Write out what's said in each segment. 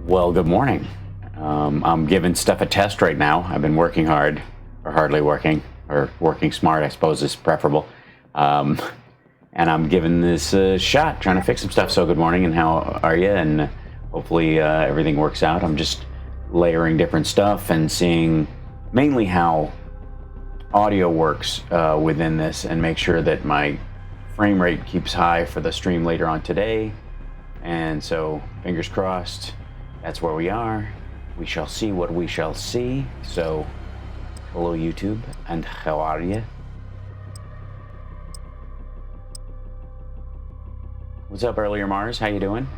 Well, good morning. I'm giving stuff a test right now. I've been working hard, or hardly working, or working smart, I suppose is preferable. And I'm giving this a shot, trying to fix some stuff. So good morning, and how are you? And hopefully everything works out. I'm just layering different stuff and seeing mainly how audio works within this, and make sure that my frame rate keeps high for the stream later on today. And so, fingers crossed, that's where we are. We shall see what we shall see. So, hello YouTube, and how are you? What's up, earlier Mars? How you doing?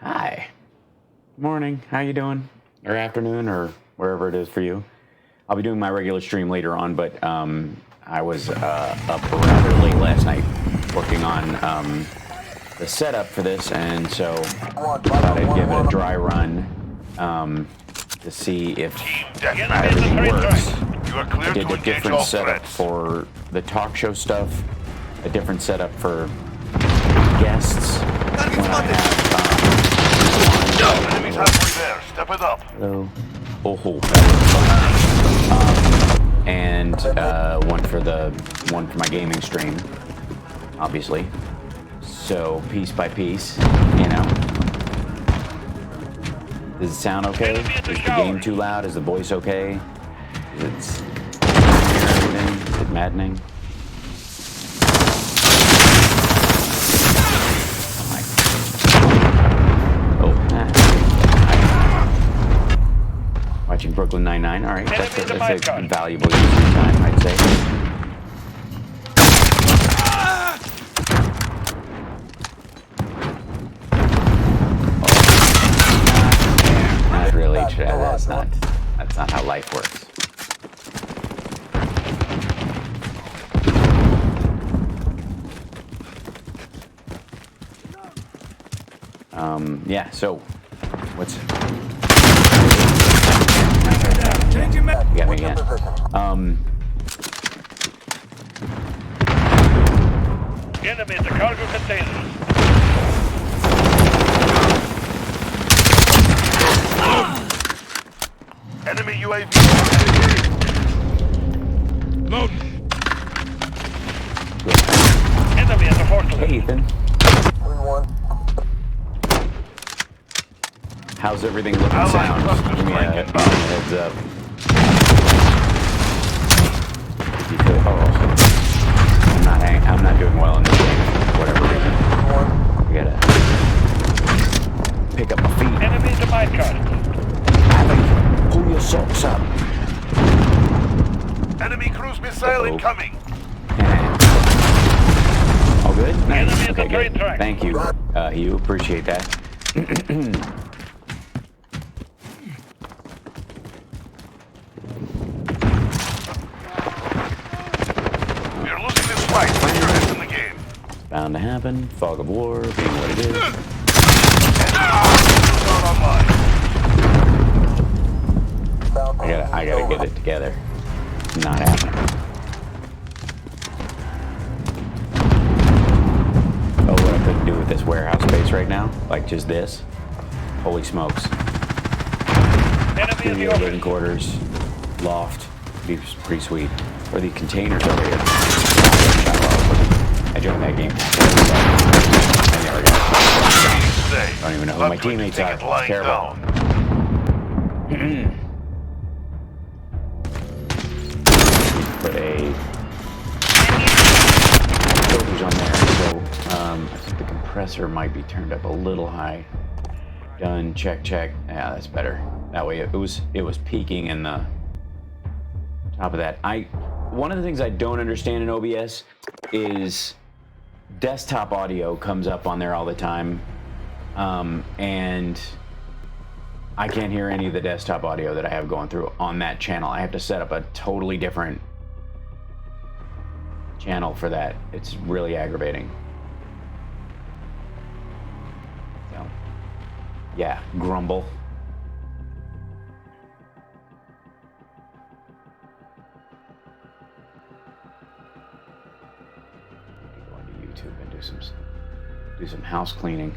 Hi. Morning. How you doing? Or afternoon, or wherever it is for you. I'll be doing my regular stream later on, but I was up rather late last night working on the setup for this, and so I thought I'd give it a dry run to see if everything works. I did a different setup for the talk show stuff, a different setup for guests when I have enemies halfway there. Step it up. hello. Oh, that was fun. And one for my gaming stream, obviously. So piece by piece, you know. Does it sound okay? Is the game too loud? Is the voice okay? Is it maddening? Watching Brooklyn Nine-Nine. All right, that's a valuable use of time, I'd say. Not really. That's not how life works. Yeah. So, what's? You got me again. Enemy at the cargo containers. Enemy UAV. Load. Enemy at the forklift. Hey, Ethan. How's everything looking sound? Give me a heads up. I'm not doing well in this game for whatever reason. I gotta pick up my feet. Enemy at the minecart. Abby, pull your socks up. Enemy cruise missile incoming. All good? Nice. Enemy at Okay, the train good. track. Thank you, Hugh. Appreciate that. Bound to happen. Fog of war being what it is. I gotta get it together. Not happening. Oh, what I could do with this warehouse space right now? Like just this? Holy smokes. Studio, living quarters, loft. Be pretty sweet. Or the containers over here. I joined that game. I never got. Don't even know who my teammates are. It's terrible. Put a filters on there, so I think the compressor might be turned up a little high. Done. Check. Yeah, that's better. That way it was peaking in the top of that. One of the things I don't understand in OBS is desktop audio comes up on there all the time, and I can't hear any of the desktop audio that I have going through on that channel. I have to set up a totally different channel for that. It's really aggravating. So, yeah, grumble. YouTube and do some house cleaning.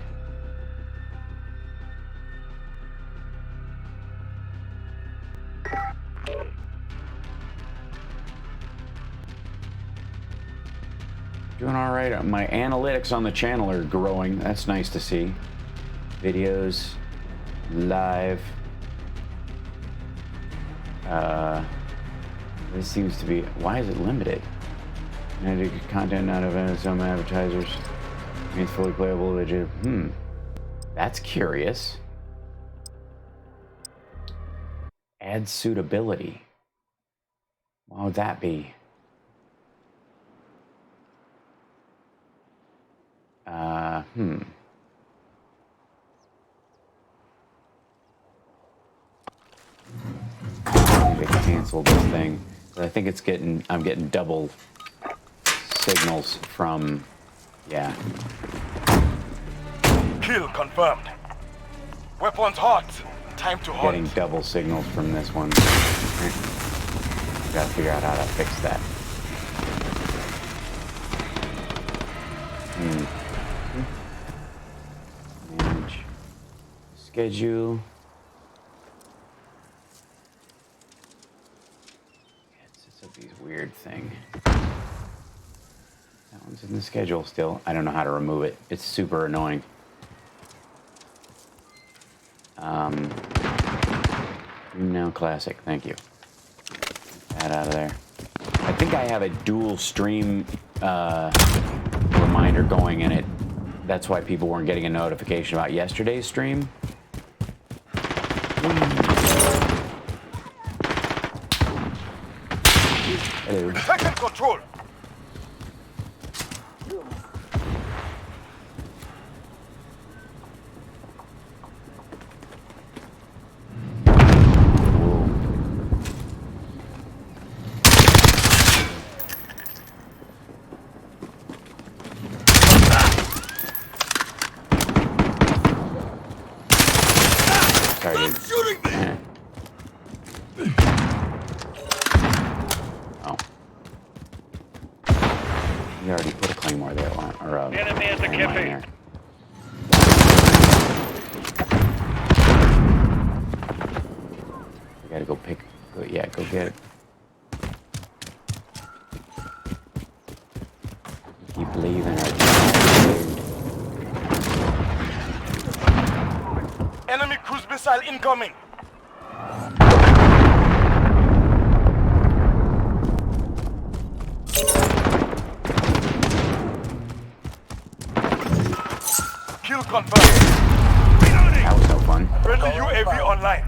Doing all right. My analytics on the channel are growing. That's nice to see. Videos, live. This seems to be. Why is it limited? Content not available to some advertisers. Means fully playable. Legit. That's curious. Ad suitability. Why would that be? Maybe cancel this thing. But I think it's getting. I'm getting double signals from. Yeah. Kill confirmed. Weapons hot. Time to hunt. Getting double signals from this one. Gotta figure out how to fix that. Manage schedule. It's a these weird thing. That one's in the schedule still. I don't know how to remove it. It's super annoying. Now classic, thank you. That out of there. I think I have a dual stream reminder going in it. That's why people weren't getting a notification about yesterday's stream. Hello. Second control. You already put a claymore there, or enemy at the cafe. We gotta go pick. Go get it. Keep leaving our. Enemy cruise missile incoming. Kill confirmed. That was no fun. Friendly UAV online.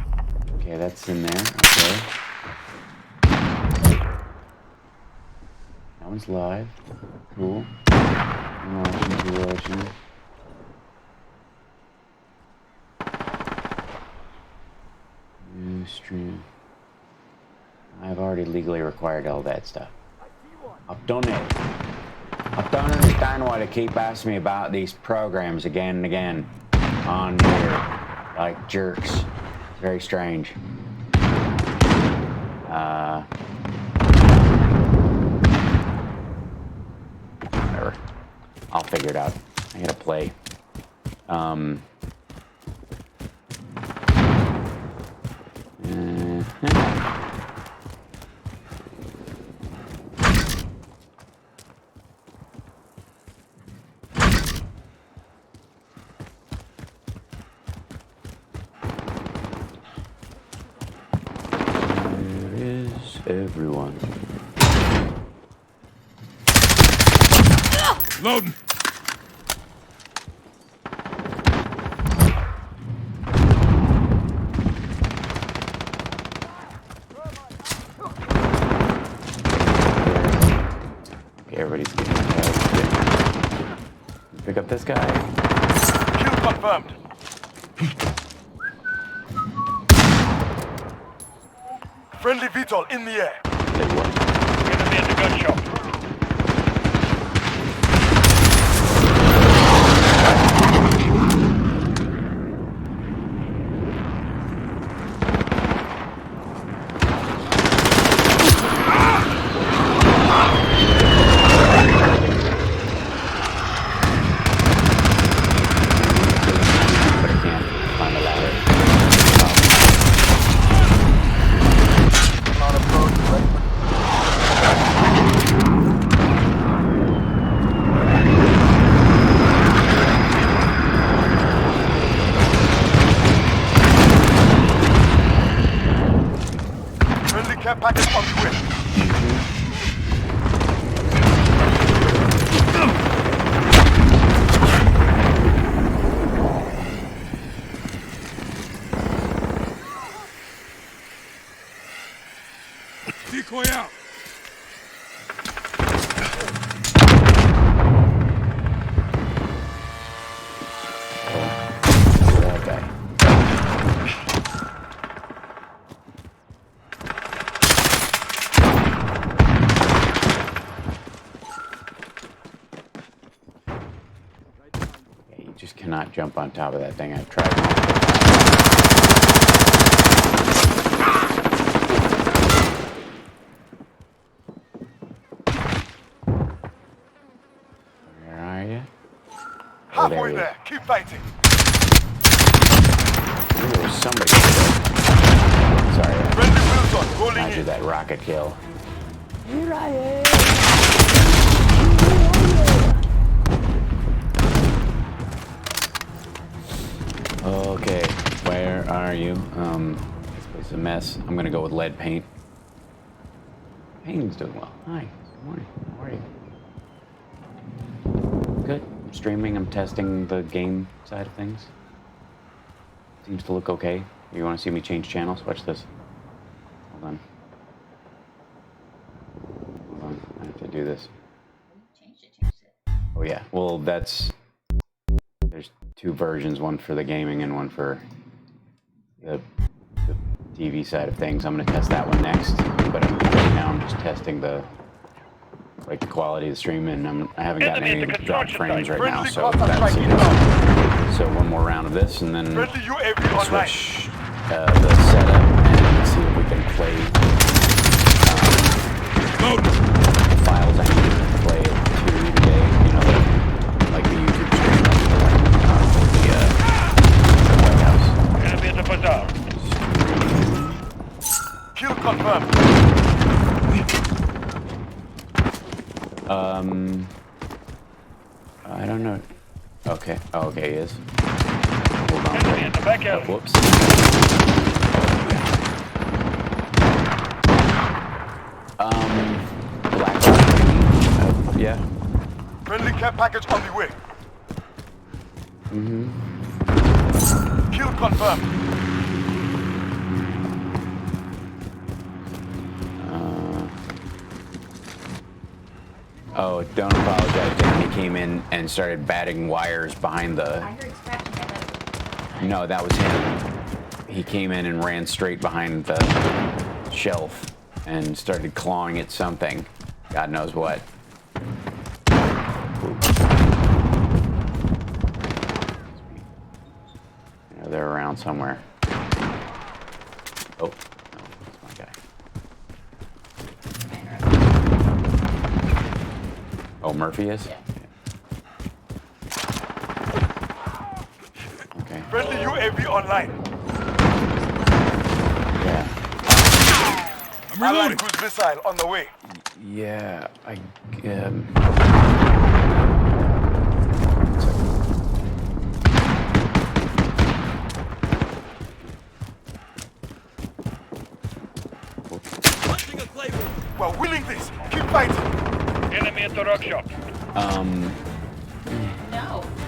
Okay, that's in there. Okay. That one's live. Cool. Watching. New stream. I've already legally required all that stuff. I've done it. I don't understand why they keep asking me about these programs again and again on here, like jerks. It's very strange. Whatever. I'll figure it out. I gotta play. Everyone. Loading. Okay, everybody's getting out. Pick up this guy. Kill confirmed. Friendly VTOL in the air. Enemy at the gun shop. just cannot jump on top of that thing. I've tried multiple times. Where are you? Oh, Halfway there. Keep fighting. Ooh, somebody. Sorry. Friendly Wilson rolling I did in. that rocket kill. Here I am. Okay, where are you? This place is a mess. I'm gonna go with lead paint. Painting's doing well. Hi, good morning. How are you? Good. I'm streaming. I'm testing the game side of things. Seems to look okay. You want to see me change channels? Watch this. Hold on. Hold on. I have to do this. Changed it. Oh yeah. Well, there's two versions, one for the gaming and one for the TV side of things. I'm going to test that one next, but right now I'm just testing the quality of the stream, and I haven't gotten any drop frames right now, so that's it. So one more round of this, and then Friendly UAV online. switch the setup and see if we can play files I need to play to today. You know, like the YouTube stream that we were the White House. Enemy at the bazaar. Kill confirmed. I don't know. Okay. Oh, okay, he is. Hold on. Enemy at the back alley. Whoops. Black. Yeah. Friendly care package on the way. Kill confirmed. Oh, don't apologize, Dan. He came in and started batting wires behind the... I heard scratching my head. No, that was him. He came in and ran straight behind the shelf and started clawing at something. God knows what. You know, they're around somewhere. Oh, no, that's my guy. Oh, Murphy is? Yeah. Okay. Friendly UAV online. Yeah. Allied cruise missile on the way. Yeah, We're winning this. Keep fighting. Enemy at the rock shop. No. I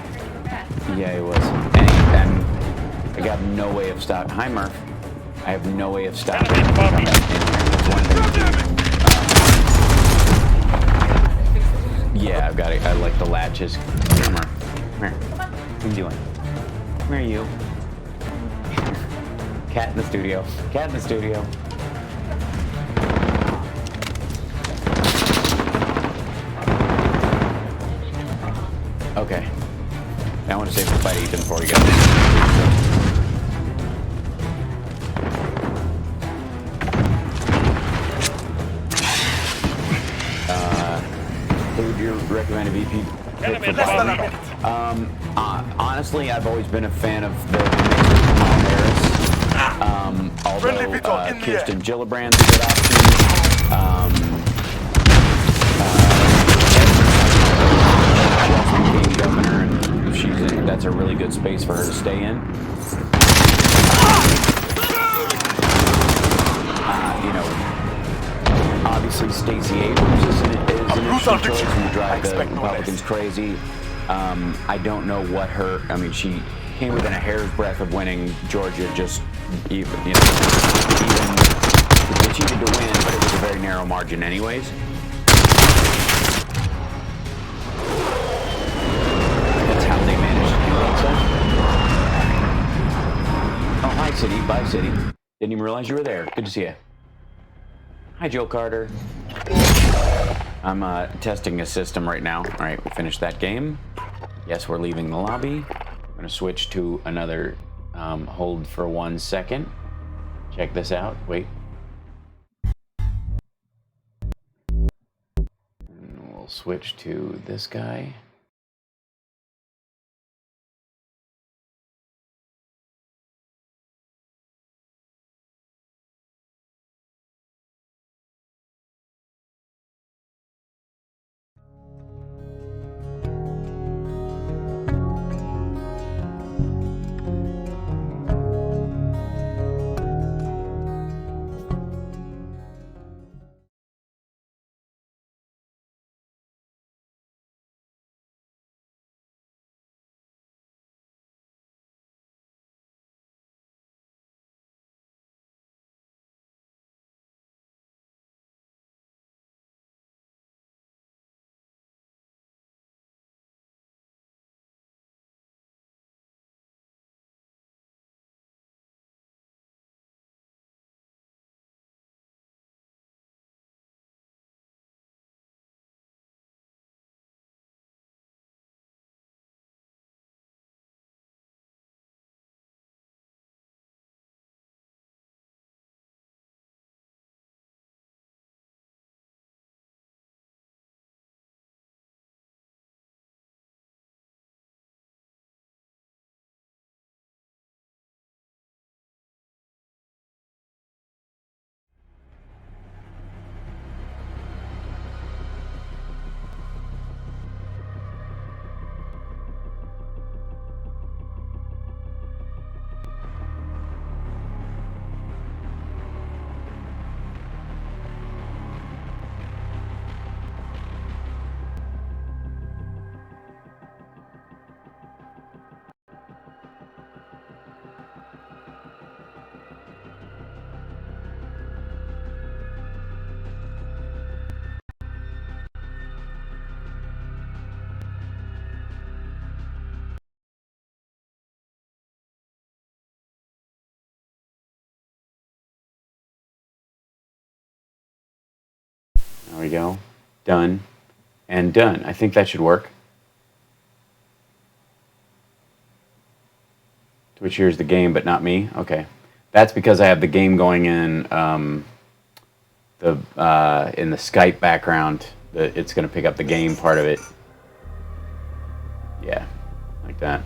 heard you were back. yeah, it was. And I got no way of stopping. Hi, Murph. I have no way of stopping. Enemy at the Coming in here. That's one thing to do. Yeah, I've got it. I like the latches. Come on. Come here. What are you doing? Where are you? Cat in the studio. Cat in the studio. Okay. I want to save the fight Ethan before we go. Who would you recommend a VP? Enemy at the Less than a bottom. minute. Honestly, I've always been a fan of the mix of Kamala Harris. Friendly Although Vito in the Kirsten air. Gillibrand's a good option. Just became governor, and that's a really good space for her to stay in. You know, obviously Stacey Abrams is an interesting choice who drive the Republicans crazy. I don't know what I mean, she came within a hair's breadth of winning Georgia, just even she cheated to win, but it was a very narrow margin anyways. That's how they managed to do that stuff. Oh, hi, City. Bye, City. Didn't even realize you were there. Good to see you. Hi, Joe Carter. I'm testing a system right now. All right, we finished that game. Yes, we're leaving the lobby. going to switch to another hold for 1 second. Check this out. Wait. And we'll switch to this guy. There we go. Done. And done. I think that should work. Twitch hears the game, but not me. Okay. That's because I have the game going in the Skype background. It's going to pick up the game part of it. Yeah, like that.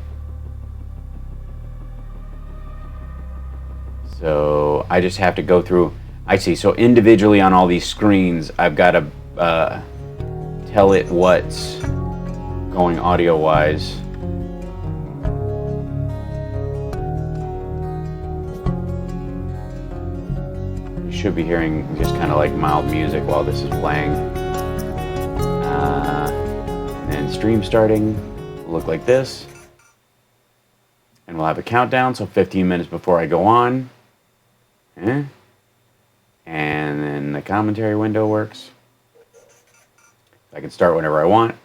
So I just have to go through. I see. So individually on all these screens, I've got to tell it what's going audio-wise. You should be hearing just kind of like mild music while this is playing. And then stream starting will look like this. And we'll have a countdown, so 15 minutes before I go on. And then the commentary window works. I can start whenever I want.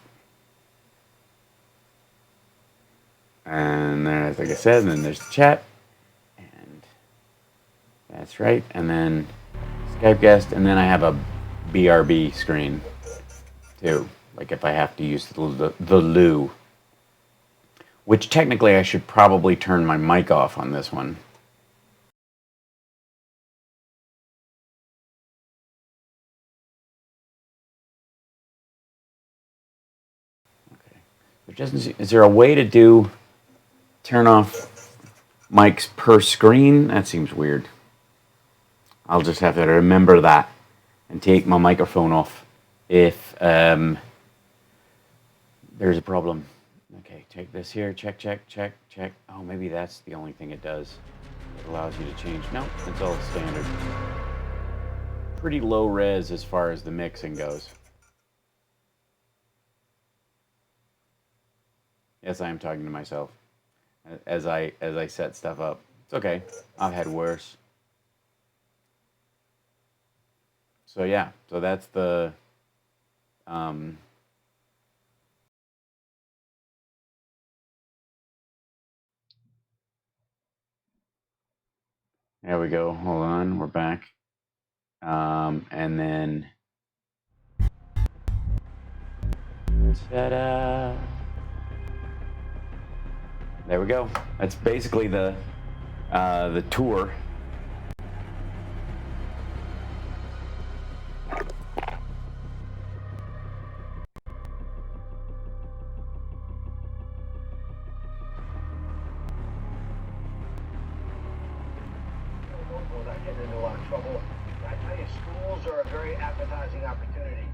And then, like I said, then there's the chat. And that's right. And then Skype guest. And then I have a BRB screen, too. Like if I have to use the loo. Which technically I should probably turn my mic off on this one. Is there a way to turn off mics per screen? That seems weird. I'll just have to remember that and take my microphone off if there's a problem. Okay, take this here, check. Oh, maybe that's the only thing it does. It allows you to change. No, it's all standard. Pretty low res as far as the mixing goes. Yes, I am talking to myself as I set stuff up. It's okay. I've had worse. So yeah, so that's the there we go. Hold on, we're back. And then ta-da. there we go. That's basically the tour. Without getting into a lot of trouble. I tell you, schools are a very appetizing opportunity.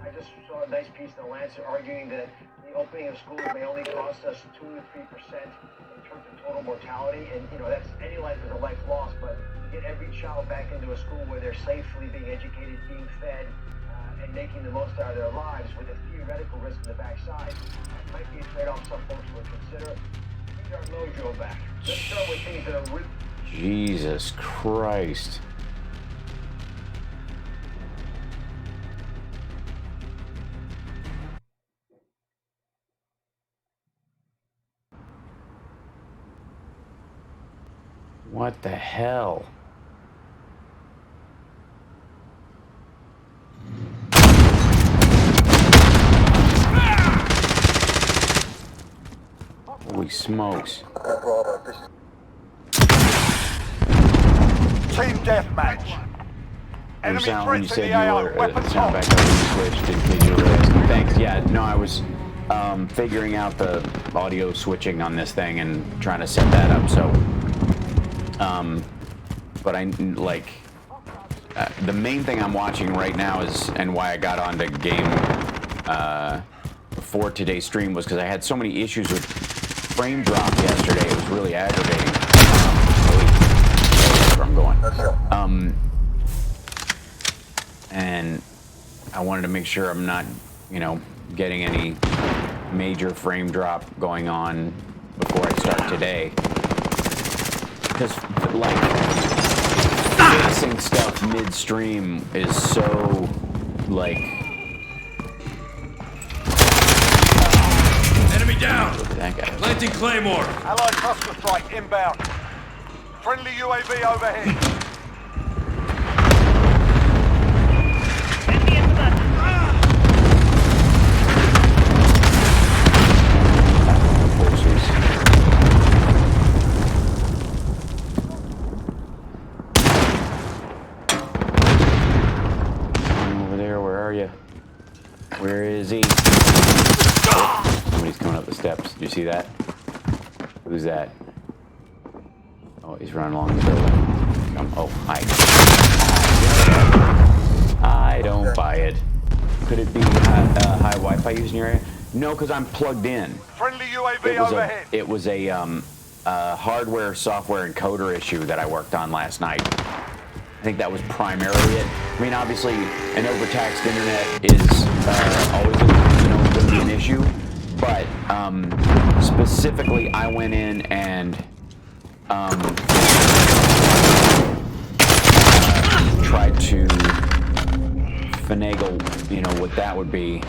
I just saw a nice piece in the Lancet arguing that the opening of schools may only cost us 2 to 3% in terms of total mortality, and that's any life is a life lost. But to get every child back into a school where they're safely being educated, being fed, and making the most out of their lives with a theoretical risk in the backside, that might be a trade-off some folks would consider. Need our mojo back. Let's start with things that are really. Jesus Christ. What the hell? Holy smokes. Team deathmatch. Enemy When you threats in said the you AO. were Weapons sound hot. back up when you switched, in case you were asking. Thanks. Yeah, no, I was figuring out the audio switching on this thing and trying to set that up. So, but I like the main thing I'm watching right now is, and why I got onto game for today's stream was because I had so many issues with frame drop yesterday. It was really aggravating. That's where I'm going. And I wanted to make sure I'm not, getting any major frame drop going on before I start today. Because, fixing stuff midstream is so, Enemy down! look at that guy. Planting Claymore! Allied cluster strike inbound. Friendly UAV overhead. Enemy at the bus. Over there, where are you? Where is he? Somebody's coming up the steps. Did you see that? Who's that? Oh, he's running along the building. Oh, hi. I don't buy it. Could it be high Wi-Fi using your area? No, because I'm plugged in. Friendly UAV overhead. It was a hardware, software encoder issue that I worked on last night. I think that was primarily it. I mean, obviously, an overtaxed internet is always, going to be an issue. But specifically, I went in and tried to finagle, what that would be.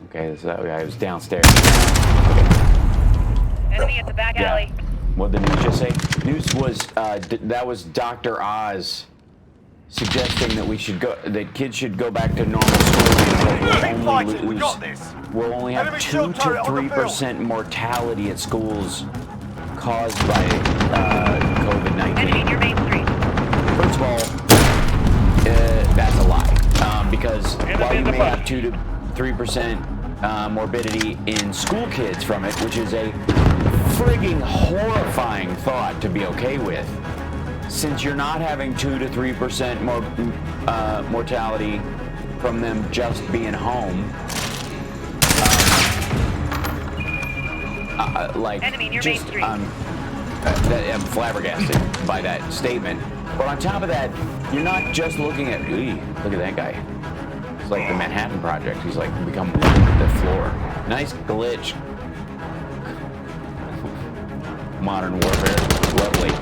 Okay, so that guy was downstairs. Enemy at the back alley. What did the news just say? News was that was Dr. Oz suggesting that kids should go back to normal schooling. We got this. We'll only have Enemy 2 shield to turret on the 3% mortality at schools caused by COVID-19. Enemy near Main Street. First of all, that's a lie. Because while you may have 2 to 3% morbidity in school kids from it, which is a frigging horrifying thought to be okay with, since you're not having 2 to 3% more mortality from them just being home. Enemy near Main Street. I'm flabbergasted by that statement. But on top of that, you're not just looking at, look at that guy. It's like the Manhattan Project. He's like become one with the floor. Nice glitch. Modern warfare, lovely.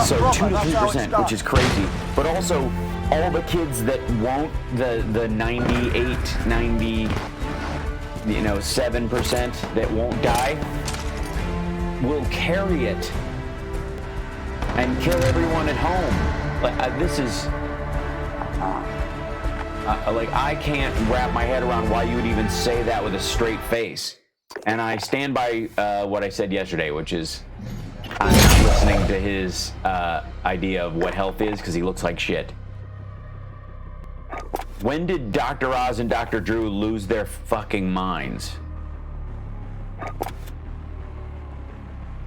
So 2 to 3%, which is crazy. But also, all the kids that won't, the 98, 90, 7% that won't die, will carry it and kill everyone at home. This is Like, I can't wrap my head around why you would even say that with a straight face. And I stand by what I said yesterday, which is I'm not listening to his idea of what health is because he looks like shit. When did Dr. Oz and Dr. Drew lose their fucking minds?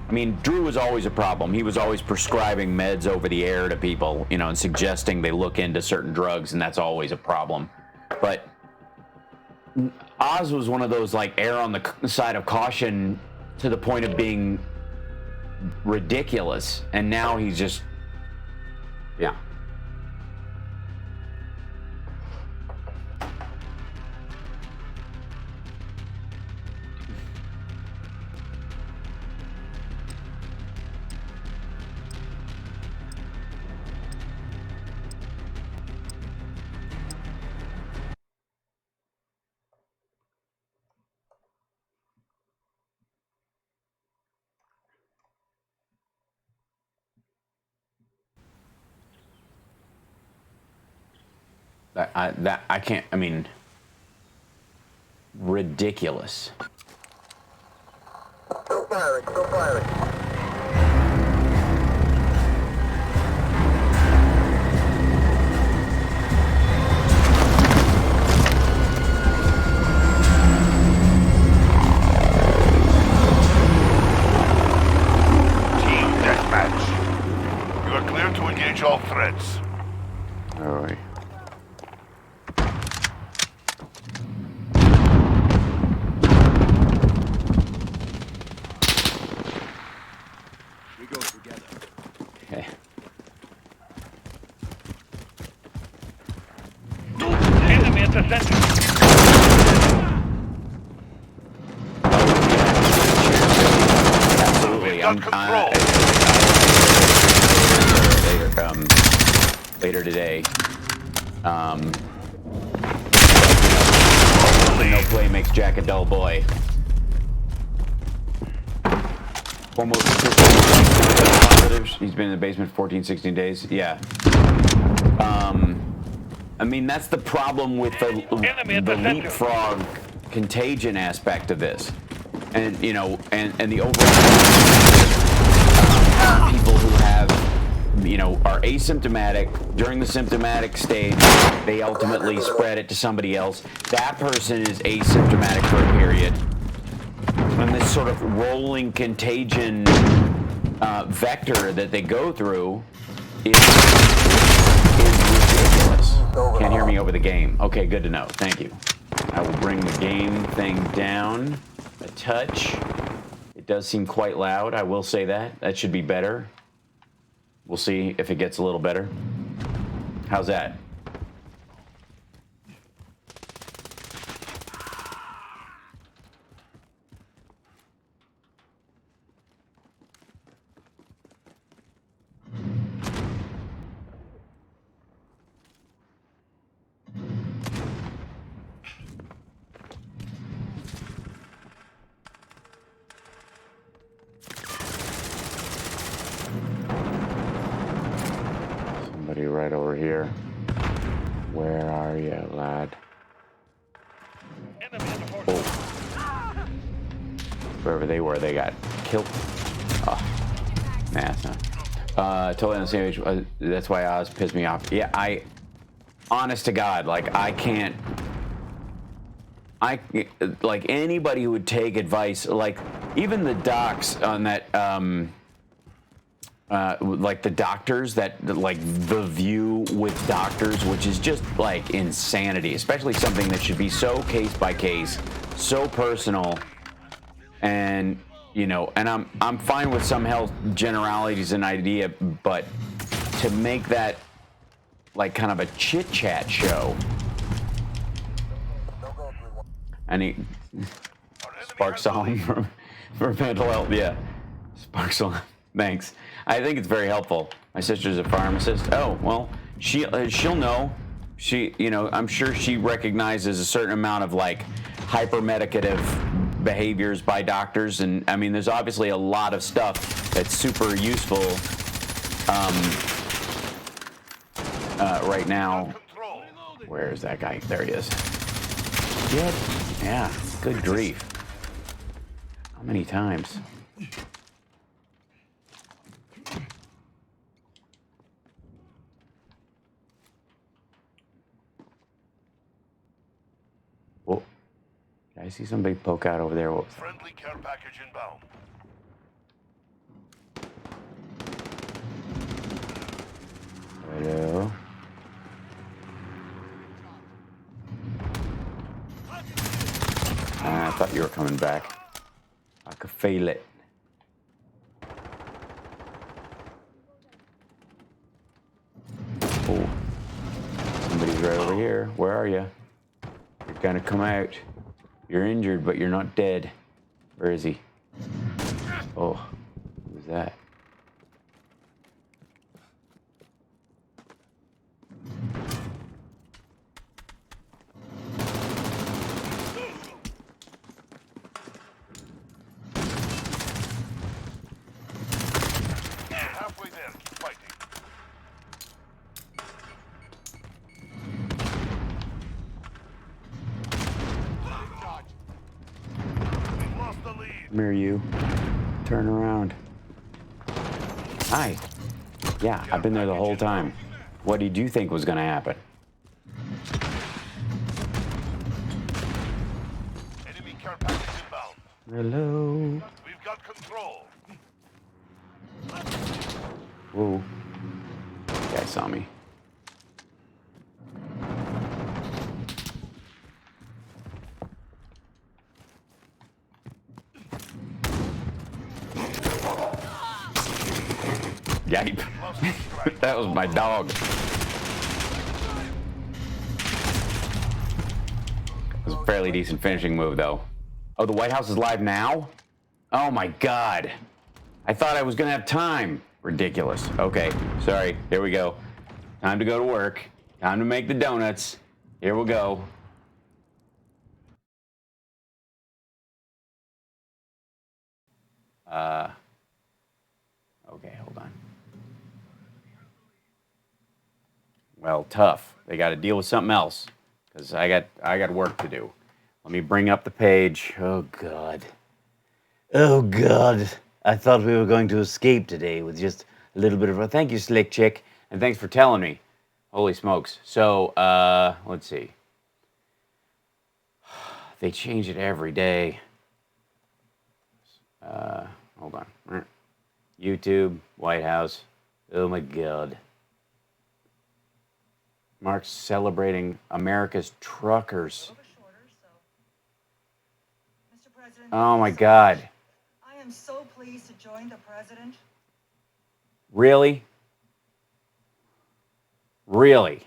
I mean, Drew was always a problem. He was always prescribing meds over the air to people, you know, and suggesting they look into certain drugs, and that's always a problem. But Oz was one of those, like, err on the side of caution to the point of being ridiculous, and now he's just, yeah. I can't, I mean, ridiculous. Still firing, still firing. Team deathmatch. You are clear to engage all threats. All right. Enemy at the center. Absolutely. Later today. No play makes Jack a dull boy. Almost positives. He's been in the basement 14, 16 days. Yeah. I mean, that's the problem with the leapfrog contagion aspect of this. And, you know, and the overall people who have, you know, are asymptomatic during the symptomatic stage, they ultimately spread it to somebody else. That person is asymptomatic for a period. And this sort of rolling contagion vector that they go through is ridiculous. Can't hear me over the game. Okay, good to know. Thank you. I will bring the game thing down a touch. It does seem quite loud, I will say that. That should be better. We'll see if it gets a little better. How's that? Right over here. Where are you, lad? Oh. Wherever they were, they got killed. Oh, nah, it's not. Totally on the same page. That's why Oz pissed me off. Yeah, honest to God, like, like, anybody who would take advice, like, even the docs on that, like the doctors like The View with doctors, which is just like insanity, especially something that should be so case by case, so personal. And, you know, and I'm fine with some health generalities and idea, but to make that like kind of a chit chat show. I need Spark Solomon for mental health. Yeah, Spark Solomon. Thanks. I think it's very helpful. My sister's a pharmacist. Oh, well, she'll know. She, you know, I'm sure she recognizes a certain amount of like hypermedicative behaviors by doctors, and I mean, there's obviously a lot of stuff that's super useful right now Where is that guy? There he is. Get. Yeah, good grief. How many times? Oh, did I see somebody poke out over there? What was that? Friendly care package inbound. Hello? I thought you were coming back. I could feel it. Oh, somebody's right over here. Where are you? You're gonna come out. You're injured, but you're not dead. Where is he? Oh, who's that? Halfway there. Keep fighting. We've lost the lead. Come here, you. Turn around. Hi. Yeah, I've been there the whole time. What did you think was gonna happen? Enemy care package inbound. Hello. We've got control. Whoa. Guy saw me. Yipe. That was my dog. It was a fairly decent finishing move, though. Oh, the White House is live now? Oh my God. I thought I was gonna have time. Ridiculous. Okay, sorry. Here we go. Time to go to work. Time to make the donuts. Here we go. Okay, hold on. Well, tough. They got to deal with something else because I got work to do. Let me bring up the page. Oh God. Oh God. I thought we were going to escape today with just a little bit of a thank you, Slick Chick, and thanks for telling me. Holy smokes. So, let's see. They change it every day. Hold on. YouTube, White House. Oh my God. Mark's celebrating America's truckers. Mr. President, Oh my God. I am so pleased to join the president. Really? Really?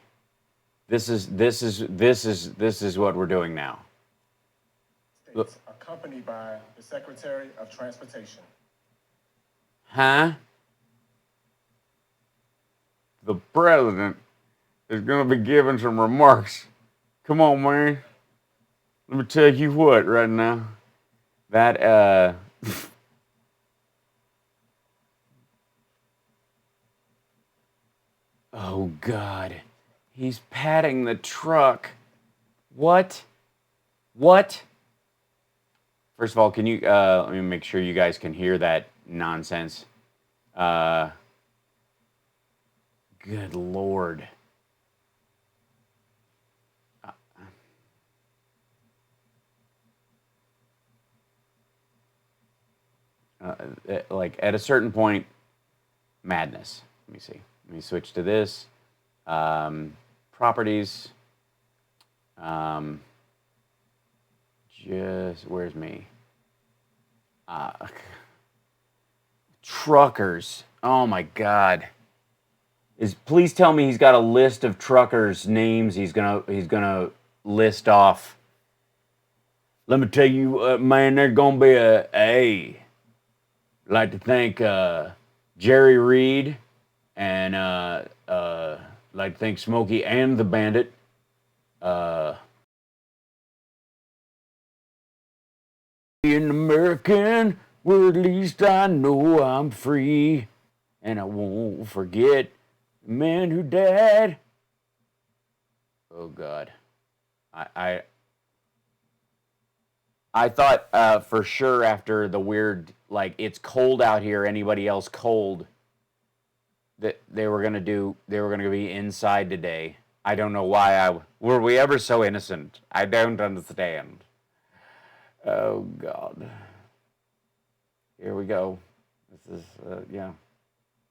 This is what we're doing now. States, accompanied by the Secretary of Transportation. Huh? The president is going to be giving some remarks. Come on, man. Let me tell you what right now. That, oh, God. He's patting the truck. What? What? First of all, can you, let me make sure you guys can hear that nonsense. Good Lord. Like, at a certain point, madness. Let me see. Let me switch to this. Properties. Just, where's me? Truckers. Oh my God. Please tell me he's got a list of truckers' names he's gonna list off. Let me tell you, man, there's gonna be I'd like to thank Jerry Reed and like to thank Smokey and the Bandit. An American, well, at least I know I'm free, and I won't forget the man who died. Oh God. I thought for sure after the weird, like, it's cold out here, anybody else cold, that they were gonna be inside today. I don't know why. Were we ever so innocent? I don't understand. Oh God. Here we go. This is yeah.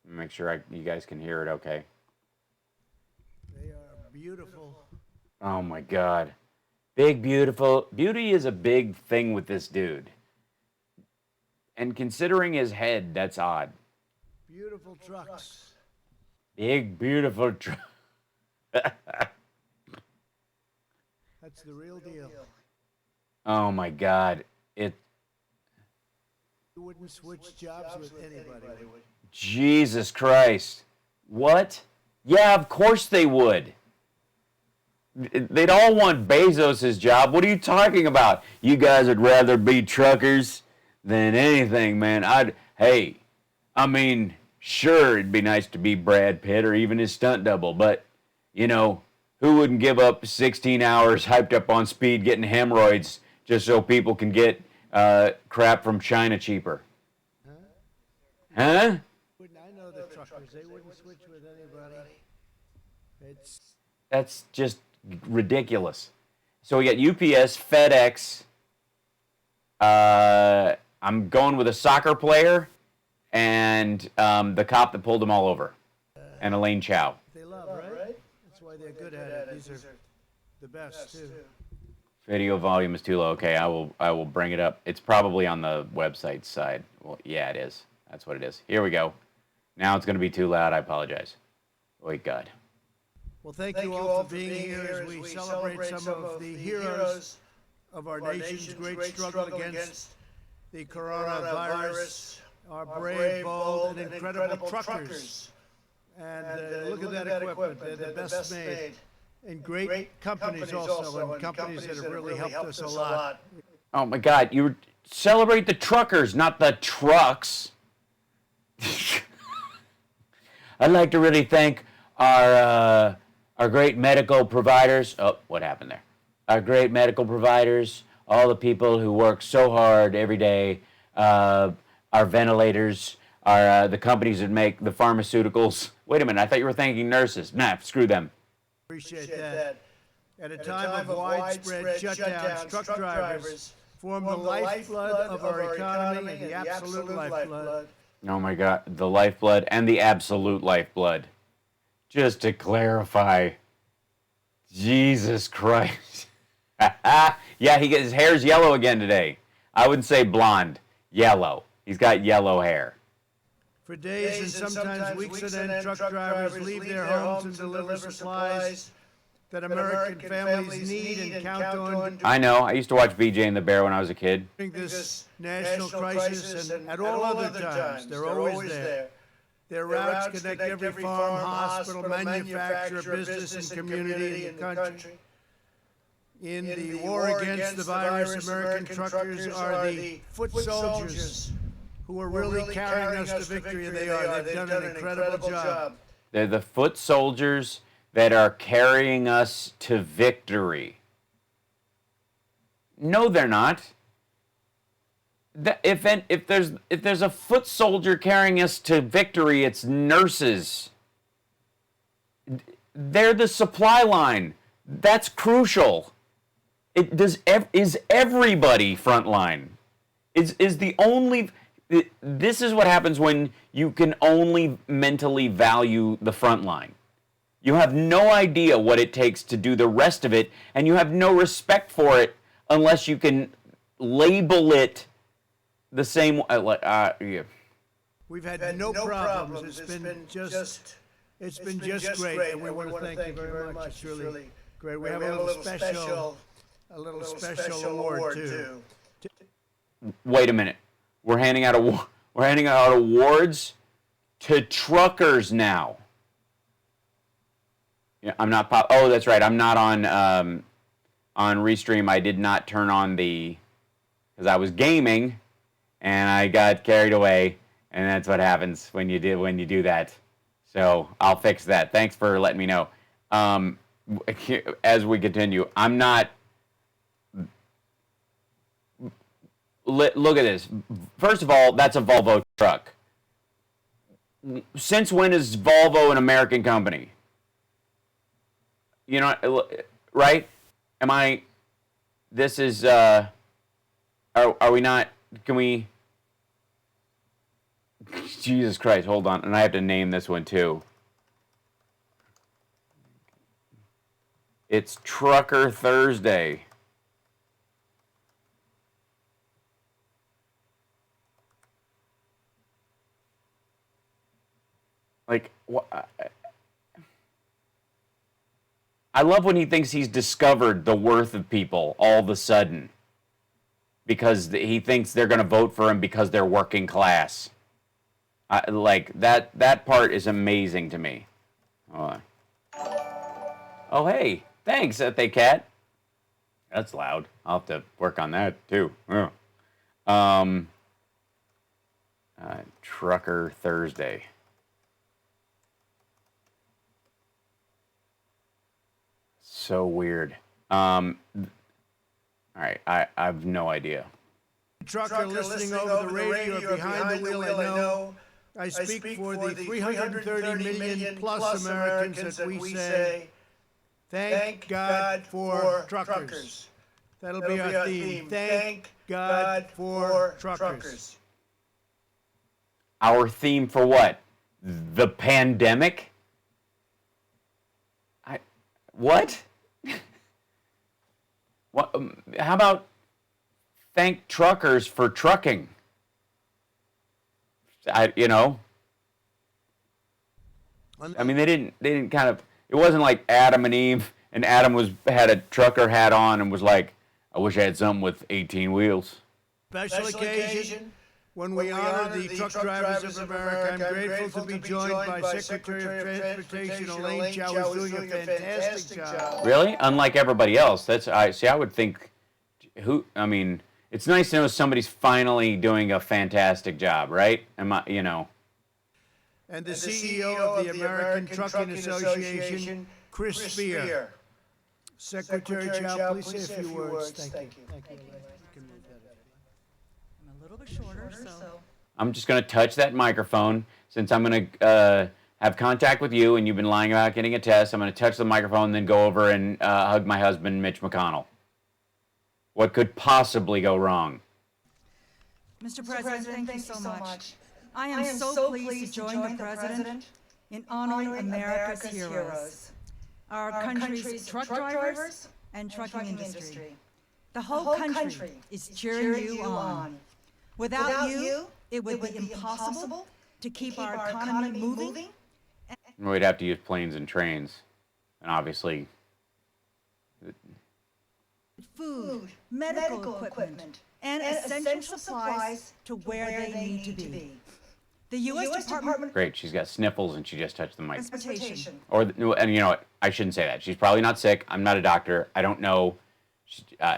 Make sure you guys can hear it okay. They are beautiful. Oh my God. Big, beautiful. Beauty is a big thing with this dude. And considering his head, that's odd. Beautiful trucks. Big, beautiful truck. That's the real deal. Oh my God. You wouldn't switch jobs with anybody. Jesus Christ. What? Yeah, of course they would. They'd all want Bezos' job. What are you talking about? You guys would rather be truckers than anything, man. I mean, sure, it'd be nice to be Brad Pitt or even his stunt double, but, you know, who wouldn't give up 16 hours hyped up on speed getting hemorrhoids just so people can get crap from China cheaper? Huh? I know the truckers. They wouldn't switch with anybody. That's just ridiculous. So we got UPS, FedEx. I'm going with a soccer player and the cop that pulled them all over, and Elaine Chow. They love, right? That's why they're good at it. These are the best too. Video volume is too low. Okay, I will bring it up. It's probably on the website side. Well, yeah, it is. That's what it is. Here we go. Now it's going to be too loud. I apologize. Oh, God. Well, thank you all for being here as we celebrate some of the heroes of our nation's great struggle against the coronavirus, our brave, bold, and incredible truckers. And look at that equipment. They're the best made. And great companies also, and companies that have really helped us a lot. Oh, my God. You celebrate the truckers, not the trucks. I'd like to really thank our great medical providers. Oh, what happened there? Our great medical providers, all the people who work so hard every day, our ventilators, the companies that make the pharmaceuticals. Wait a minute, I thought you were thanking nurses. Nah, screw them. Appreciate that. At a time of widespread shutdowns, truck drivers form the lifeblood of our economy and the absolute lifeblood. Oh my God, the lifeblood and the absolute lifeblood. Just to clarify, Jesus Christ. Yeah, his hair's yellow again today. I wouldn't say blonde, yellow. He's got yellow hair. For days and sometimes weeks at end, truck drivers leave their homes and deliver supplies that American families need and count on. I know. I used to watch BJ and the Bear when I was a kid. During this national crisis and at all other times, they're always there. Their routes connect every farm, hospital, manufacturer, business, and community in the country. In the war against the virus, American truckers are the foot soldiers who are really carrying us to victory, and they are. They've done an incredible job. They're the foot soldiers that are carrying us to victory. No, they're not. If there's a foot soldier carrying us to victory, it's nurses. They're the supply line. That's crucial. Is everybody frontline? Is the only. This is what happens when you can only mentally value the front line. You have no idea what it takes to do the rest of it, and you have no respect for it unless you can label it the same. Yeah. We've had no problems. It's been just great, and we want to thank you very much. It's really great. We have a little special award too. Wait a minute. We're handing out awards to truckers now. Yeah, I'm not. Oh, that's right. I'm not on Restream. I did not turn on because I was gaming, and I got carried away, and that's what happens when you do that. So I'll fix that. Thanks for letting me know. as we continue, I'm not. Look at this. First of all, that's a Volvo truck. Since when is Volvo an American company? You know, right? Am I? This is. Are we not? Can we? Jesus Christ! Hold on, and I have to name this one too. It's Trucker Thursday. Like, I love when he thinks he's discovered the worth of people all of a sudden because he thinks they're going to vote for him because they're working class. Like, that part is amazing to me. Oh, hey, thanks, They Cat. That's loud. I'll have to work on that, too. Trucker Thursday. So weird. All right, I have no idea. Trucker listening over the radio or behind the wheel, I know. I speak for the 330 million plus Americans that we say, thank God for truckers. That'll be our theme. Thank God for truckers. Our theme for what? The pandemic? What? What? How about thank truckers for trucking? I mean, they didn't kind of. It wasn't like Adam and Eve, and Adam had a trucker hat on and was like, "I wish I had something with 18 wheels." Special occasion when we honor the truck drivers of America. I'm grateful to be joined by Secretary of Transportation Elaine Chao, who's doing a fantastic job. Really? Unlike everybody else. I would think, it's nice to know somebody's finally doing a fantastic job, right? And the CEO of the American Trucking Association, Chris Spear. Secretary Chao, please say a few words. Thank you. I'm a little bit shorter, so. I'm just going to touch that microphone since I'm going to have contact with you and you've been lying about getting a test. I'm going to touch the microphone and then go over and hug my husband, Mitch McConnell. What could possibly go wrong? Mr. President, thank you so much. I am so pleased to join the President in honoring America's heroes, our country's truck drivers and trucking industry. The whole country is cheering you on. Without you, it would be impossible to keep our economy moving. We'd have to use planes and trains, and obviously food, medical equipment, and essential supplies to where they need to be. The U.S. Department. Great, she's got sniffles and she just touched the mic. Transportation. And you know what? I shouldn't say that. She's probably not sick. I'm not a doctor. I don't know.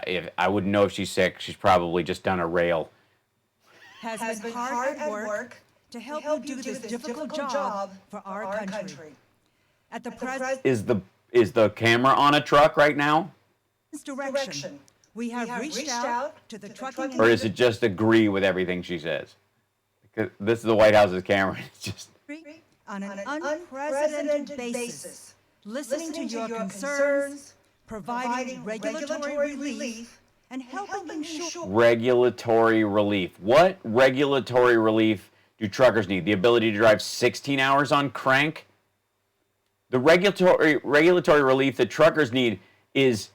If I wouldn't know if she's sick. She's probably just done a rail. Has been hard at work to help you do this difficult job for our country. At the present Is the camera on a truck right now? direction, we have reached out to the trucking Or is it just agree with everything she says? Because this is the White House's camera. It's just on an unprecedented basis, listening to your concerns, providing regulatory relief, and helping ensure regulatory relief. What regulatory relief do truckers need? The ability to drive 16 hours on crank? The regulatory relief that truckers need is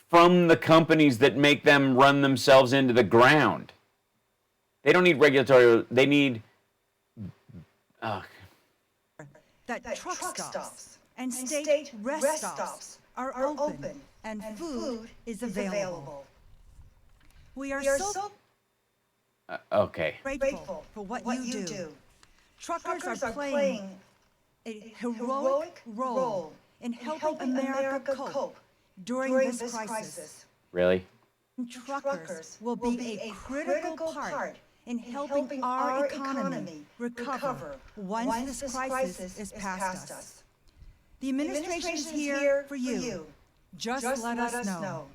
from the companies that make them run themselves into the ground. They don't need regulatory, they need that truck stops and state rest stops are open and food is available. We are so okay. grateful for what you do. Truckers are playing a heroic role in helping America cope during this crisis. Really? Truckers will be a critical part in helping our economy recover once this crisis is past us. The administration is here for you. Just let us know.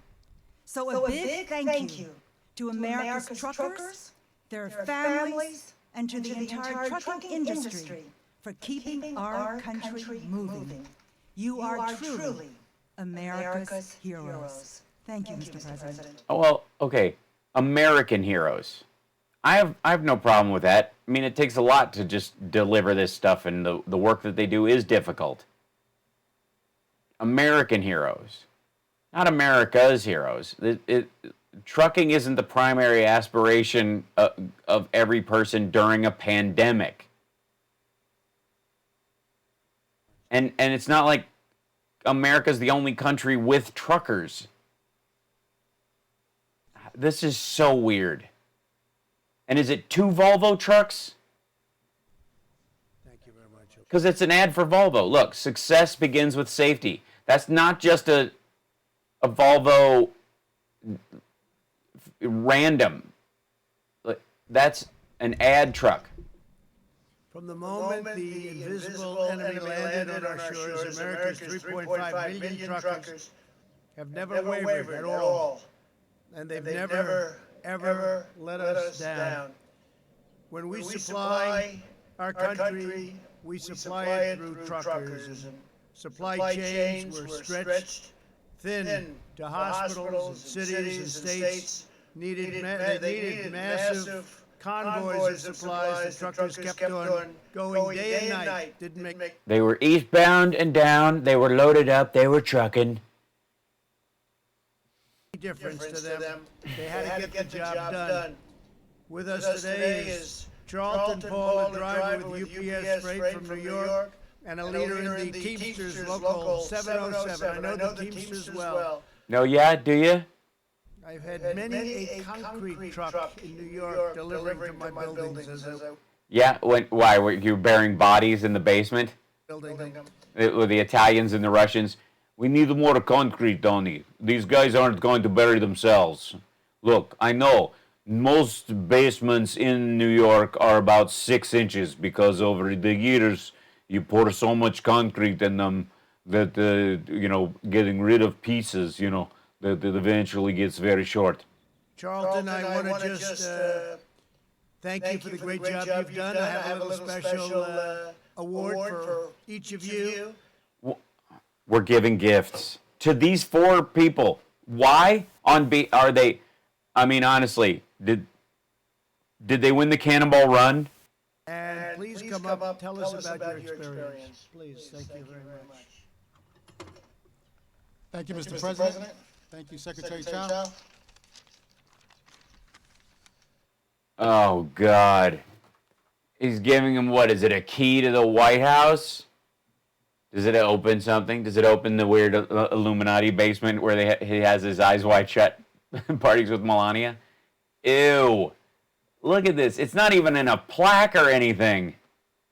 So a big thank you to America's truckers, their families, and to the entire trucking industry for keeping our country moving. You are truly America's heroes. Thank you, Mr. President. Oh, well, okay. American heroes. I have no problem with that. I mean, it takes a lot to just deliver this stuff, and the work that they do is difficult. American heroes, not America's heroes. Trucking isn't the primary aspiration of every person during a pandemic. And it's not like America's the only country with truckers. This is so weird. And is it 2 Volvo trucks? Thank you very much. Because it's an ad for Volvo. Look, success begins with safety. That's not just a Volvo random. That's an ad truck. From the moment the invisible enemy landed on our shores, America's 3.5 million truckers have never wavered at all. And they've never, ever let us down. When we supply our country, we supply it through truckers. Supply chains were stretched thin to hospitals and cities and states. They needed massive convoys of supplies. The truckers kept on going day and night. Didn't make They were eastbound and down. They were loaded up. They were trucking. difference to them. They had to get the job done. With us today is Charlton Paul, a driver with UPS Freight from New York, and a leader in the Teamsters Local 707. I know the Teamsters well. No, yeah, do you? I've had many a concrete truck in New York delivering to my buildings as a Yeah, why? Were you burying bodies in the basement? building them. With the Italians and the Russians? We need more concrete, Tony. These guys aren't going to bury themselves. Look, I know most basements in New York are about 6 inches because over the years you pour so much concrete in them that, getting rid of pieces, that it eventually gets very short. Charlton, I want to just thank you for the great job you've done. I have a little special award for each of you. We're giving gifts to these 4 people. Why? Are they? I mean, honestly, did they win the Cannonball Run? And please come up, tell us about your experience. Please, thank you very much. Thank you, Mr. President. Thank you, Secretary Chow. Oh, God. He's giving him, what, is it a key to the White House? Does it open something? Does it open the weird Illuminati basement where he has his eyes wide shut parties with Melania? Ew. Look at this. It's not even in a plaque or anything.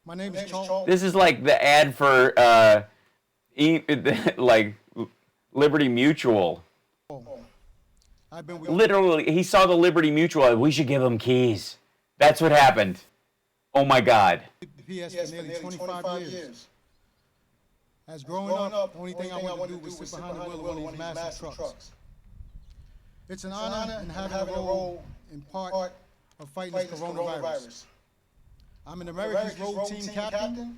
My name is Charles. This is like the ad for, Liberty Mutual. Literally, he saw the Liberty Mutual. We should give him keys. That's what happened. Oh, my God. PS for nearly 25 years. As growing up, the only thing I wanted to do was sit behind the wheel of one of these massive trucks. It's an honor and having a role in part of fighting this coronavirus. I'm an America's Road Team Captain.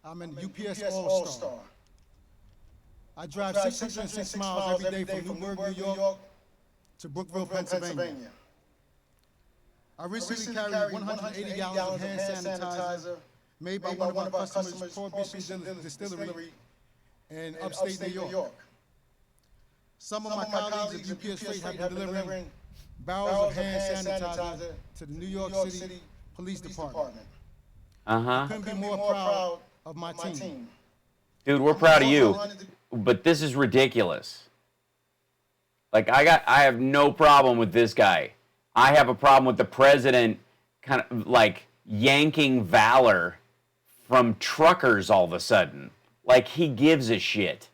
I'm an UPS All-Star. I drive 606 miles every day from Newburgh, New York to Brookville, Pennsylvania. I recently carried 180 gallons of hand sanitizer made by one of our customers, Prohibition Distillery in upstate New York. Some of my colleagues at UPS Freight have been delivering barrels of hand sanitizer to the New York City Police Department. Uh-huh. I couldn't be more proud of my team. Dude, we're proud of you, but this is ridiculous. Like, I have no problem with this guy. I have a problem with the president kind of, like, yanking valor from truckers all of a sudden. Like, he gives a shit.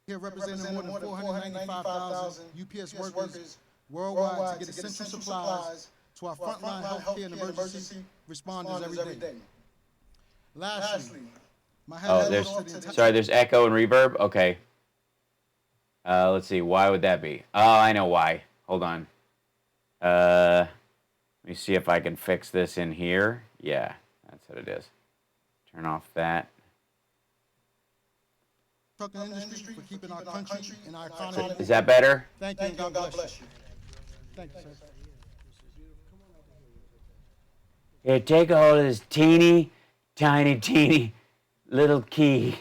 Here representing more than 495,000 UPS workers worldwide to get essential supplies to our frontline healthcare and emergency responders every day. Lastly, My hat Oh, is there's, off to the entire- sorry, there's echo and reverb? Okay. Let's see, why would that be? Oh, I know why. Hold on. Let me see if I can fix this in here. Yeah, that's what it is. Turn off that. trucking industry for keeping our country and our economy. Is that better? Thank you, and God bless you. Thank you, sir. Here, take a hold of this teeny, teeny little key.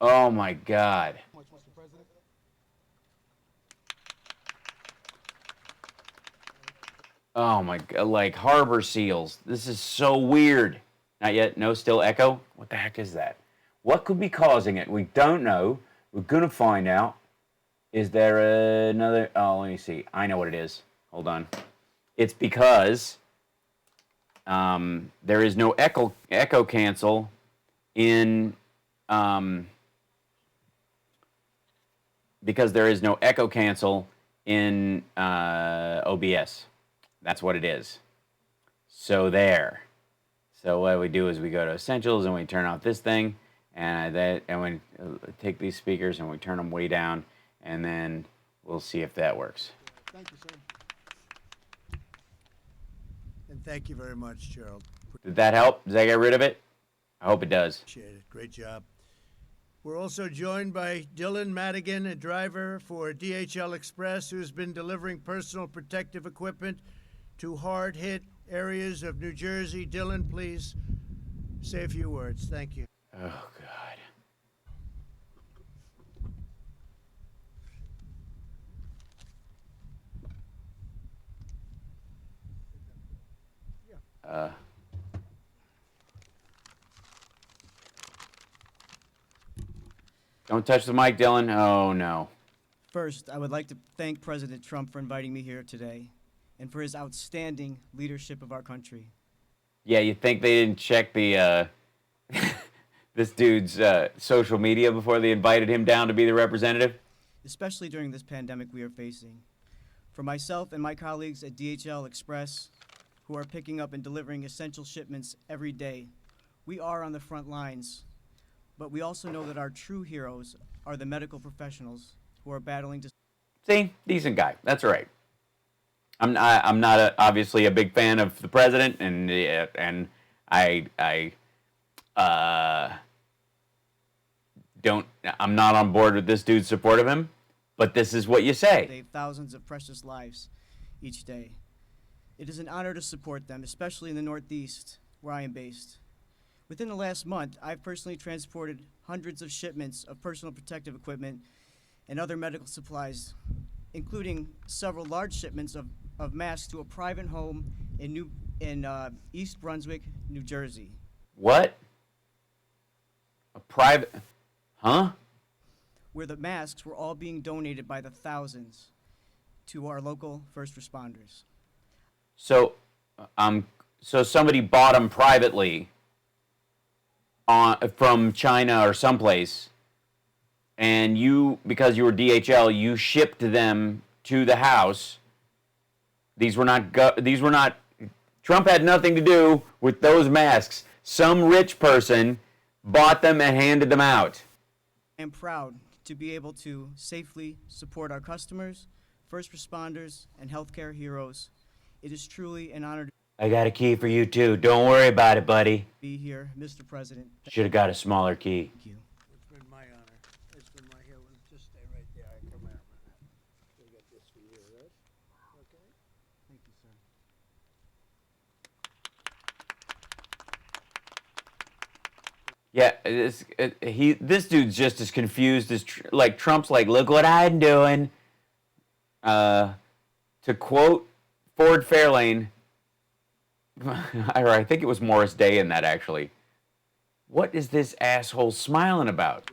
Oh my God. Mr. President. Oh my God, like harbor seals. This is so weird. Not yet, no, still echo? What the heck is that? What could be causing it? We don't know. We're gonna find out. Is there another, oh, let me see. I know what it is. Hold on. It's because there is no echo cancel in, because there is no echo cancel in OBS. That's what it is. So there. So what we do is we go to Essentials and we turn off this thing, and we take these speakers and we turn them way down, and then we'll see if that works. Thank you, sir. And thank you very much, Gerald. Did that help? Does that get rid of it? I hope it does. Appreciate it. Great job. We're also joined by Dylan Madigan, a driver for DHL Express, who's been delivering personal protective equipment to hard-hit areas of New Jersey. Dylan, please say a few words. Thank you. Oh, God. Don't touch the mic, Dylan. Oh, no. First, I would like to thank President Trump for inviting me here today and for his outstanding leadership of our country. Yeah, you think they didn't check the this dude's social media before they invited him down to be the representative? Especially during this pandemic we are facing. For myself and my colleagues at DHL Express, who are picking up and delivering essential shipments every day, we are on the front lines. But we also know that our true heroes are the medical professionals who are battling to... See, decent guy. That's all right. I'm not obviously a big fan of the president, and I'm not on board with this dude's support of him. But this is what you say. Save thousands of precious lives each day. It is an honor to support them, especially in the Northeast, where I am based. Within the last month, I've personally transported hundreds of shipments of personal protective equipment and other medical supplies, including several large shipments of masks to a private home in East Brunswick, New Jersey. What? A private... Huh? Where the masks were all being donated by the thousands to our local first responders. So somebody bought them privately from China or someplace, and you, because you were DHL, you shipped them to the house. These were not. Trump had nothing to do with those masks. Some rich person bought them and handed them out. I am proud to be able to safely support our customers, first responders, and healthcare heroes. It is truly an honor to I got a key for you too. Don't worry about it, buddy. be here, Mr. President. Should have got a smaller key. Thank you. It's been my honor. It's been my here. Just stay right there. I come here a minute. We got this for you, right? Okay. Thank you, sir. Yeah, this dude's just as confused as Trump's like, look what I'm doing. To quote Ford Fairlane, or I think it was Morris Day in that actually. What is this asshole smiling about?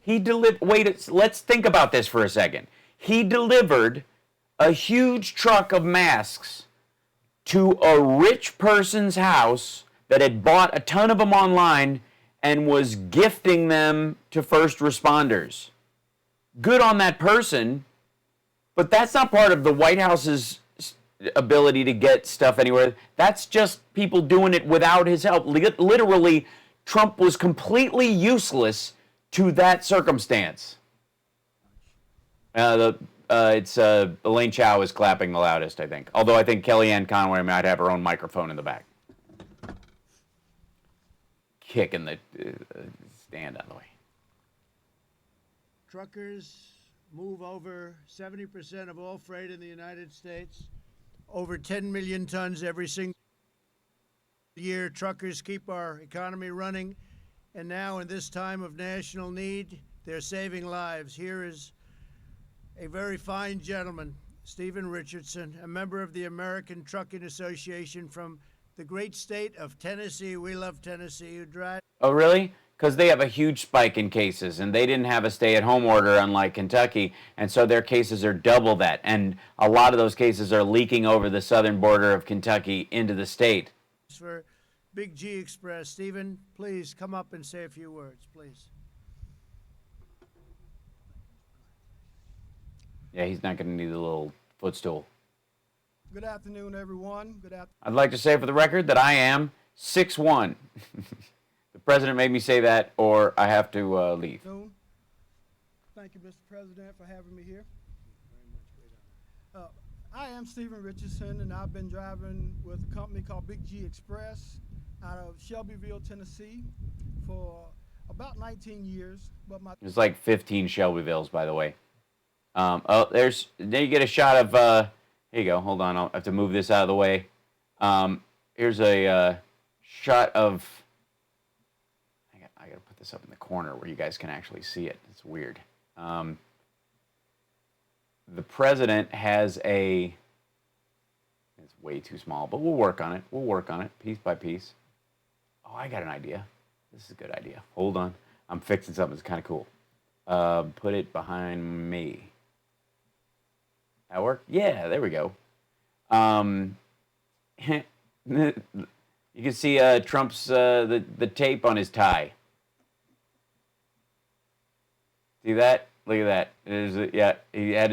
Wait, let's think about this for a second. He delivered a huge truck of masks to a rich person's house that had bought a ton of them online and was gifting them to first responders. Good on that person, but that's not part of the White House's ability to get stuff anywhere. That's just people doing it without his help. Literally, Trump was completely useless to that circumstance. Elaine Chao is clapping the loudest, I think. Although I think Kellyanne Conway might have her own microphone in the back. Kicking the stand on the way. Truckers move over 70% of all freight in the United States. Over 10 million tons every single year. Truckers keep our economy running. And now, in this time of national need, they're saving lives. Here is a very fine gentleman, Stephen Richardson, a member of the American Trucking Association from the great state of Tennessee. We love Tennessee. Who drives. Oh, really? Because they have a huge spike in cases, and they didn't have a stay-at-home order, unlike Kentucky, and so their cases are double that. And a lot of those cases are leaking over the southern border of Kentucky into the state. For Big G Express, Stephen, please come up and say a few words, please. Yeah, he's not going to need a little footstool. Good afternoon, everyone. I'd like to say for the record that I am 6'1". The president made me say that, or I have to leave. Thank you, Mr. President, for having me here. I am Stephen Richardson, and I've been driving with a company called Big G Express out of Shelbyville, Tennessee, for about 19 years. There's like 15 Shelbyvilles, by the way. There you get a shot of, here you go, hold on, I'll have to move this out of the way. Here's a shot of, I gotta put this up in the corner where you guys can actually see it. It's weird. The president has it's way too small, but we'll work on it, piece by piece. Oh, I got an idea. This is a good idea. Hold on, I'm fixing something that's kind of cool. Put it behind me. That work? Yeah, there we go. You can see Trump's the tape on his tie. See that? Look at that. Yeah, he had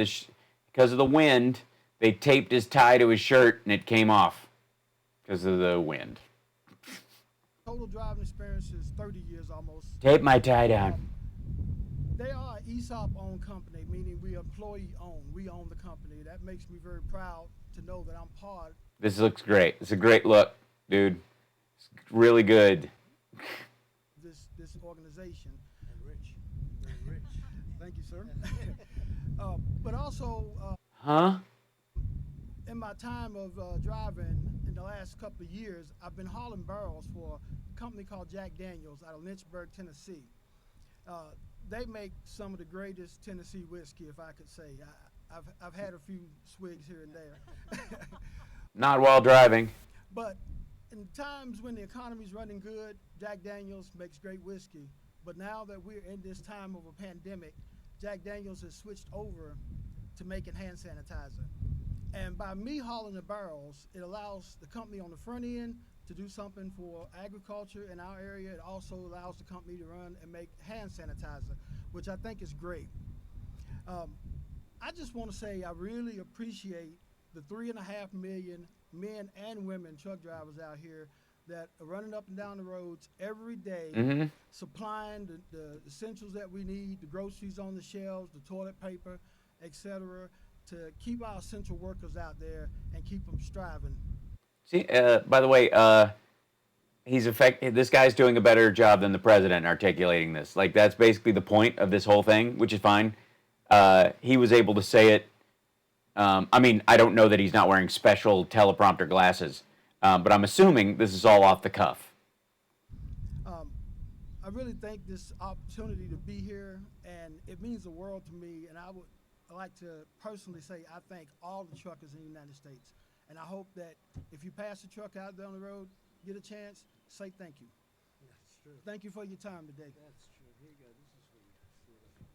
because of the wind, they taped his tie to his shirt and it came off because of the wind. Total driving experience is 30 years almost. Tape my tie down. They are an ESOP-owned company, meaning we employee-owned. We own the company. That makes me very proud to know that I'm part. This looks great. It's a great look, dude. It's really good. This organization. And rich. Very rich. Thank you, sir. But also, in my time of driving in the last couple of years, I've been hauling barrels for a company called Jack Daniels out of Lynchburg, Tennessee. They make some of the greatest Tennessee whiskey, if I could say. I've had a few swigs here and there. Not while driving. But in times when the economy's running good, Jack Daniels makes great whiskey. But now that we're in this time of a pandemic, Jack Daniels has switched over to making hand sanitizer. And by me hauling the barrels, it allows the company on the front end to do something for agriculture in our area. It also allows the company to run and make hand sanitizer, which I think is great. I just want to say I really appreciate the 3.5 million men and women truck drivers out here that are running up and down the roads every day, supplying the essentials that we need, the groceries on the shelves, the toilet paper, etc., to keep our essential workers out there and keep them striving. See, by the way, this guy's doing a better job than the president articulating this. Like, that's basically the point of this whole thing, which is fine. He was able to say it. I mean, I don't know that he's not wearing special teleprompter glasses, but I'm assuming this is all off the cuff. I really think this opportunity to be here, and it means the world to me, and I would like to personally say I thank all the truckers in the United States. And I hope that if you pass a truck out down the road, get a chance, say thank you. That's true. Thank you for your time today. That's true. Here you go. This is what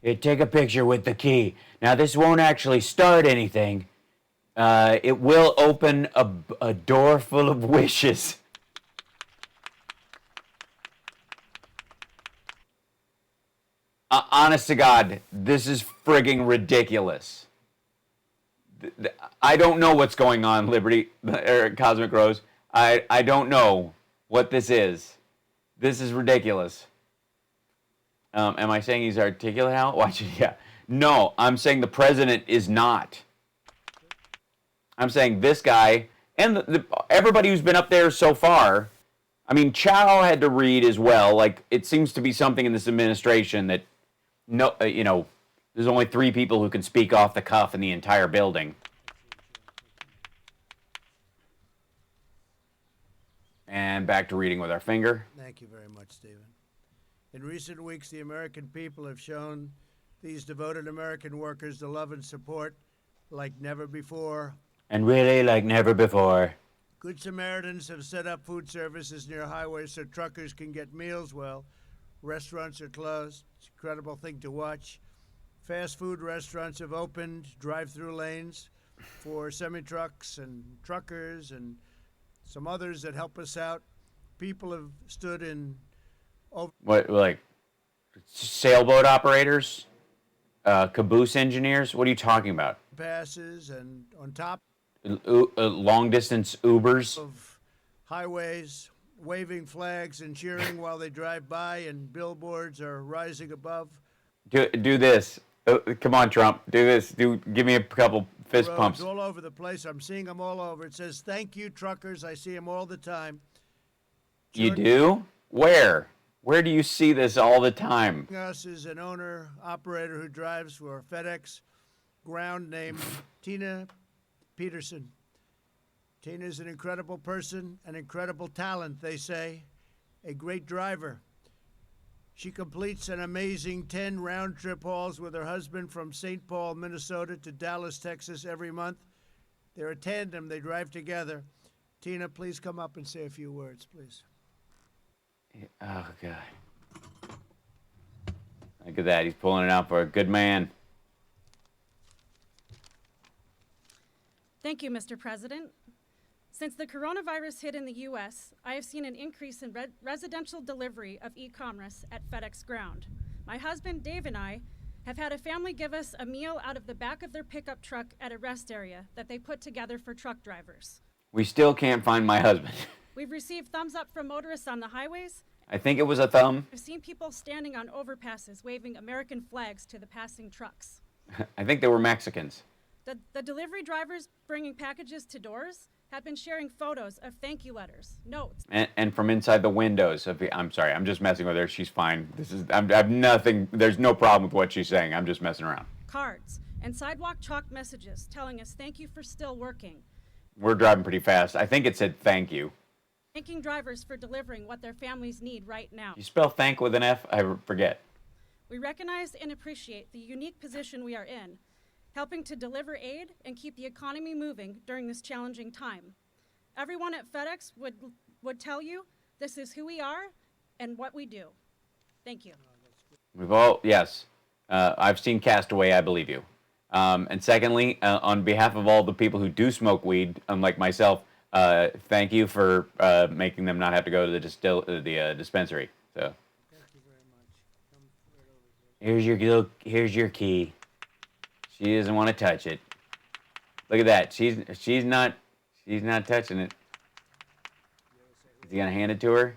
you Here, take a picture with the key. Now, this won't actually start anything. It will open a door full of wishes. Honest to God, this is frigging ridiculous. I don't know what's going on, Liberty or Cosmic Rose. I don't know what this is. This is ridiculous. Am I saying he's articulate, Hal? Watch it, yeah. No, I'm saying the president is not. I'm saying this guy and everybody who's been up there so far. I mean, Chow had to read as well. Like, it seems to be something in this administration that, there's only 3 people who can speak off the cuff in the entire building. And back to reading with our finger. Thank you very much, Stephen. In recent weeks, the American people have shown these devoted American workers the love and support like never before. And really like never before. Good Samaritans have set up food services near highways so truckers can get meals while restaurants are closed. It's an incredible thing to watch. Fast food restaurants have opened drive-through lanes for semi-trucks and truckers and some others that help us out. People have stood in... What, like sailboat operators? Caboose engineers? What are you talking about? Passes and on top... long-distance Ubers? ...of highways, waving flags and cheering while they drive by, and billboards are rising above. Do this. Come on, Trump. Do this. Give me a couple fist pumps. All over the place. I'm seeing them all over. It says, "Thank you, truckers." I see them all the time. You do? Where? Where do you see this all the time? Us is an owner-operator who drives for FedEx Ground named Tina Peterson. Tina is an incredible person, an incredible talent, they say, a great driver. She completes an amazing 10 round-trip hauls with her husband from St. Paul, Minnesota to Dallas, Texas every month. They're a tandem. They drive together. Tina, please come up and say a few words, please. Oh, God. Look at that. He's pulling it out for a good man. Thank you, Mr. President. Since the coronavirus hit in the U.S., I have seen an increase in residential delivery of e-commerce at FedEx Ground. My husband, Dave, and I have had a family give us a meal out of the back of their pickup truck at a rest area that they put together for truck drivers. We still can't find my husband. We've received thumbs up from motorists on the highways. I think it was a thumb. I've seen people standing on overpasses waving American flags to the passing trucks. I think they were Mexicans. The delivery drivers bringing packages to doors have been sharing photos of thank you letters, notes. And from inside the windows of the, I'm sorry, I'm just messing with her. She's fine. I have nothing, there's no problem with what she's saying. I'm just messing around. Cards and sidewalk chalk messages telling us thank you for still working. We're driving pretty fast. I think it said thank you. Thanking drivers for delivering what their families need right now. You spell thank with an F? I forget. We recognize and appreciate the unique position we are in, helping to deliver aid and keep the economy moving during this challenging time. Everyone at FedEx would tell you this is who we are and what we do. Thank you. We've all, yes. I've seen Castaway, I believe you. And secondly, on behalf of all the people who do smoke weed, unlike myself, thank you for making them not have to go to the dispensary. So. Thank you very much. Here's your key. She doesn't want to touch it. Look at that. She's not touching it. Is he gonna hand it to her?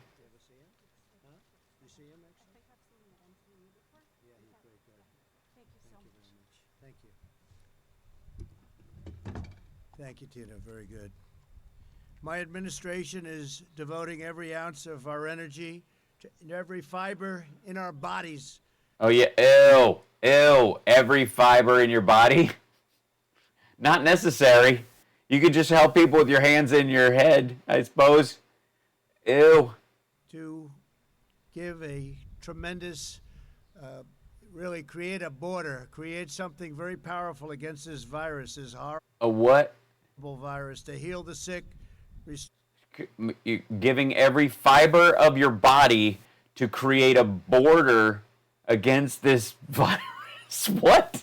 Thank you, Tina. Very good. My administration is devoting every ounce of our energy to every fiber in our bodies. Oh, yeah. Ew. Ew. Every fiber in your body? Not necessary. You could just help people with your hands in your head, I suppose. Ew. To give a tremendous, really create a border, create something very powerful against this virus, this horrible A what? virus, to heal the sick. Giving every fiber of your body to create a border against this virus. What?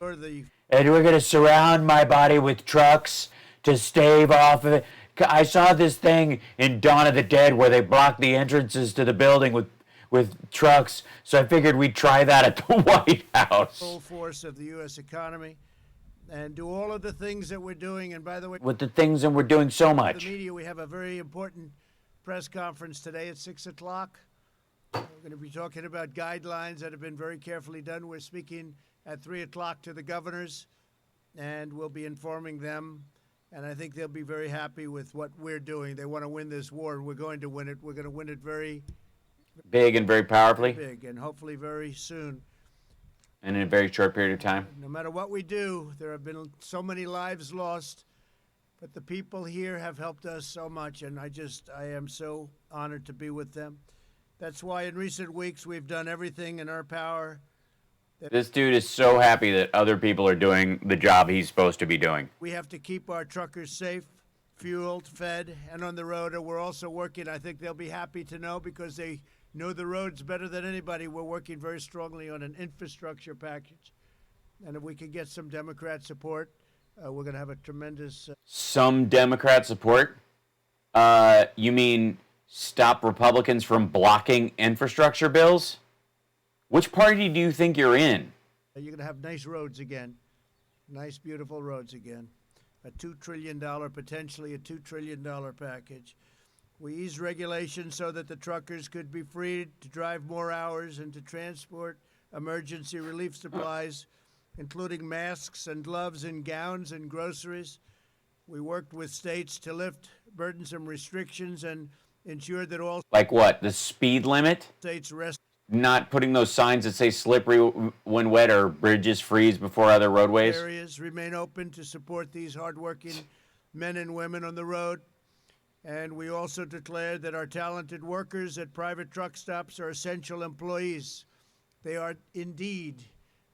And we're going to surround my body with trucks to stave off of it. I saw this thing in Dawn of the Dead where they blocked the entrances to the building with trucks, so I figured we'd try that at the White House. Full force of the U.S. economy. and do all of the things that we're doing. And by the way, with the things, and we're doing so the much. media, we have a very important press conference today at 6 o'clock. We're going to be talking about guidelines that have been very carefully done. We're speaking at 3 o'clock to the governors, and we'll be informing them. And I think they'll be very happy with what we're doing. They want to win this war, and we're going to win it. We're going to win it very big and very powerfully. big, and hopefully very soon. And in a very short period of time. No matter what we do, there have been so many lives lost, but the people here have helped us so much, and I am so honored to be with them. That's why in recent weeks we've done everything in our power. This dude is so happy that other people are doing the job he's supposed to be doing. We have to keep our truckers safe, fueled, fed, and on the road, and we're also working. I think they'll be happy to know, because they know the roads better than anybody. We're working very strongly on an infrastructure package, and if we can get some Democrat support, we're going to have a tremendous... Some Democrat support? You mean stop Republicans from blocking infrastructure bills? Which party do you think you're in? You're going to have nice roads again, nice, beautiful roads again. A $2 trillion, potentially a $2 trillion package. We eased regulations so that the truckers could be freed to drive more hours and to transport emergency relief supplies, including masks and gloves and gowns and groceries. We worked with states to lift burdensome restrictions and ensure that all... Like what? The speed limit? States rest... Not putting those signs that say slippery when wet or bridges freeze before other roadways? Areas remain open to support these hardworking men and women on the road. And we also declared that our talented workers at private truck stops are essential employees. They are indeed.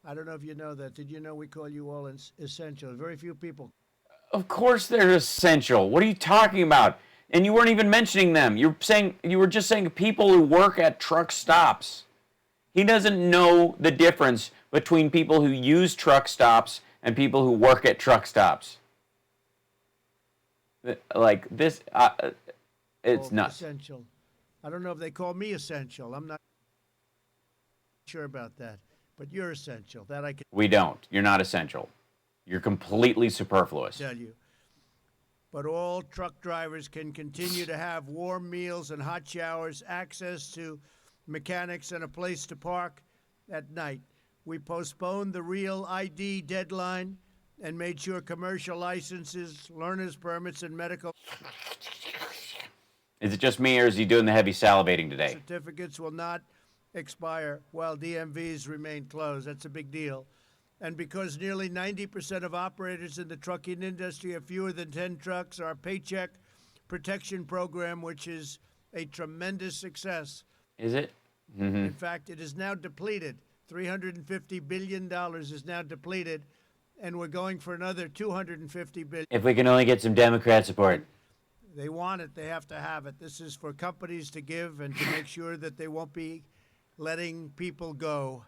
I don't know if you know that. Did you know we call you all essential? Very few people. Of course they're essential. What are you talking about? And you weren't even mentioning them. You were just saying people who work at truck stops. He doesn't know the difference between people who use truck stops and people who work at truck stops. Like this, it's nuts. Essential. I don't know if they call me essential. I'm not sure about that. But you're essential. That I can. We don't. You're not essential. You're completely superfluous. Tell you. But all truck drivers can continue to have warm meals and hot showers, access to mechanics, and a place to park at night. We postponed the real ID deadline and made sure commercial licenses, learner's permits, and medical... Is it just me, or is he doing the heavy salivating today? Certificates will not expire while DMVs remain closed. That's a big deal. And because nearly 90% of operators in the trucking industry have fewer than 10 trucks, our Paycheck Protection Program, which is a tremendous success. Is it? Mm-hmm. In fact, it is now depleted. $350 billion is now depleted, and we're going for another $250 billion. If we can only get some Democrat support. They want it. They have to have it. This is for companies to give and to make sure that they won't be letting people go.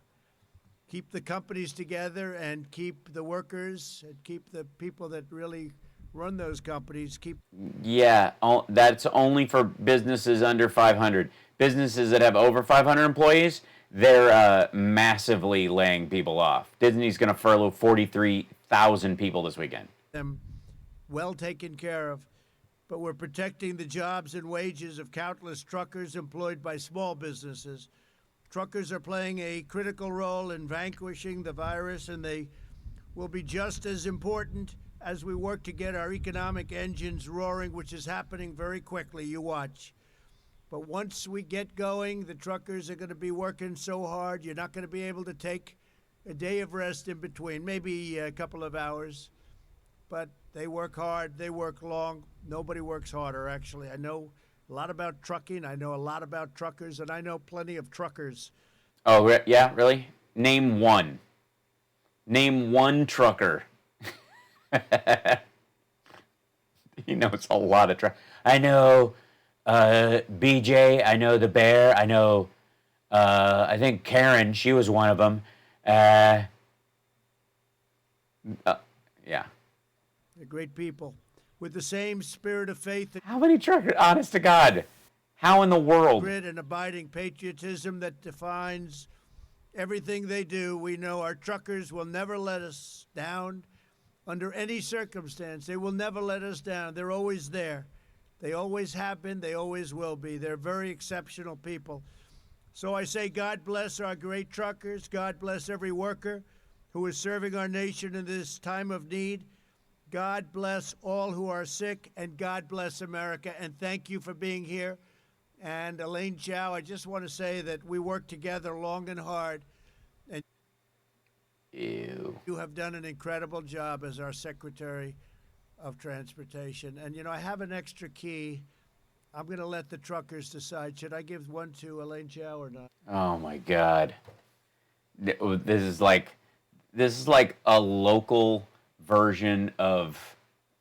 Keep the companies together and keep the workers and keep the people that really run those companies. Yeah, that's only for businesses under 500. Businesses that have over 500 employees, they're massively laying people off. Disney's going to furlough 43,000 people this weekend. Them well taken care of, but we're protecting the jobs and wages of countless truckers employed by small businesses. Truckers are playing a critical role in vanquishing the virus, and they will be just as important as we work to get our economic engines roaring, which is happening very quickly. You watch. But once we get going, the truckers are going to be working so hard, you're not going to be able to take a day of rest in between, maybe a couple of hours. But they work hard, they work long. Nobody works harder, actually. I know a lot about trucking, I know a lot about truckers, and I know plenty of truckers. Oh, yeah, really? Name one. Name one trucker. He knows a lot of truckers. I know BJ, I know the Bear, I know, I think Karen, she was one of them. Yeah. They're great people with the same spirit of faith. How many truckers? Honest to God. How in the world? Grit and abiding patriotism that defines everything they do. We know our truckers will never let us down, under any circumstance. They will never let us down. They're always there. They always have been. They always will be. They're very exceptional people. So I say God bless our great truckers. God bless every worker who is serving our nation in this time of need. God bless all who are sick, and God bless America. And thank you for being here. And Elaine Chao, I just want to say that we worked together long and hard. And Ew. you have done an incredible job as our Secretary of Transportation. And, you know, I have an extra key. I'm going to let the truckers decide. Should I give one to Elaine Chao or not? Oh my God. This is like a local version of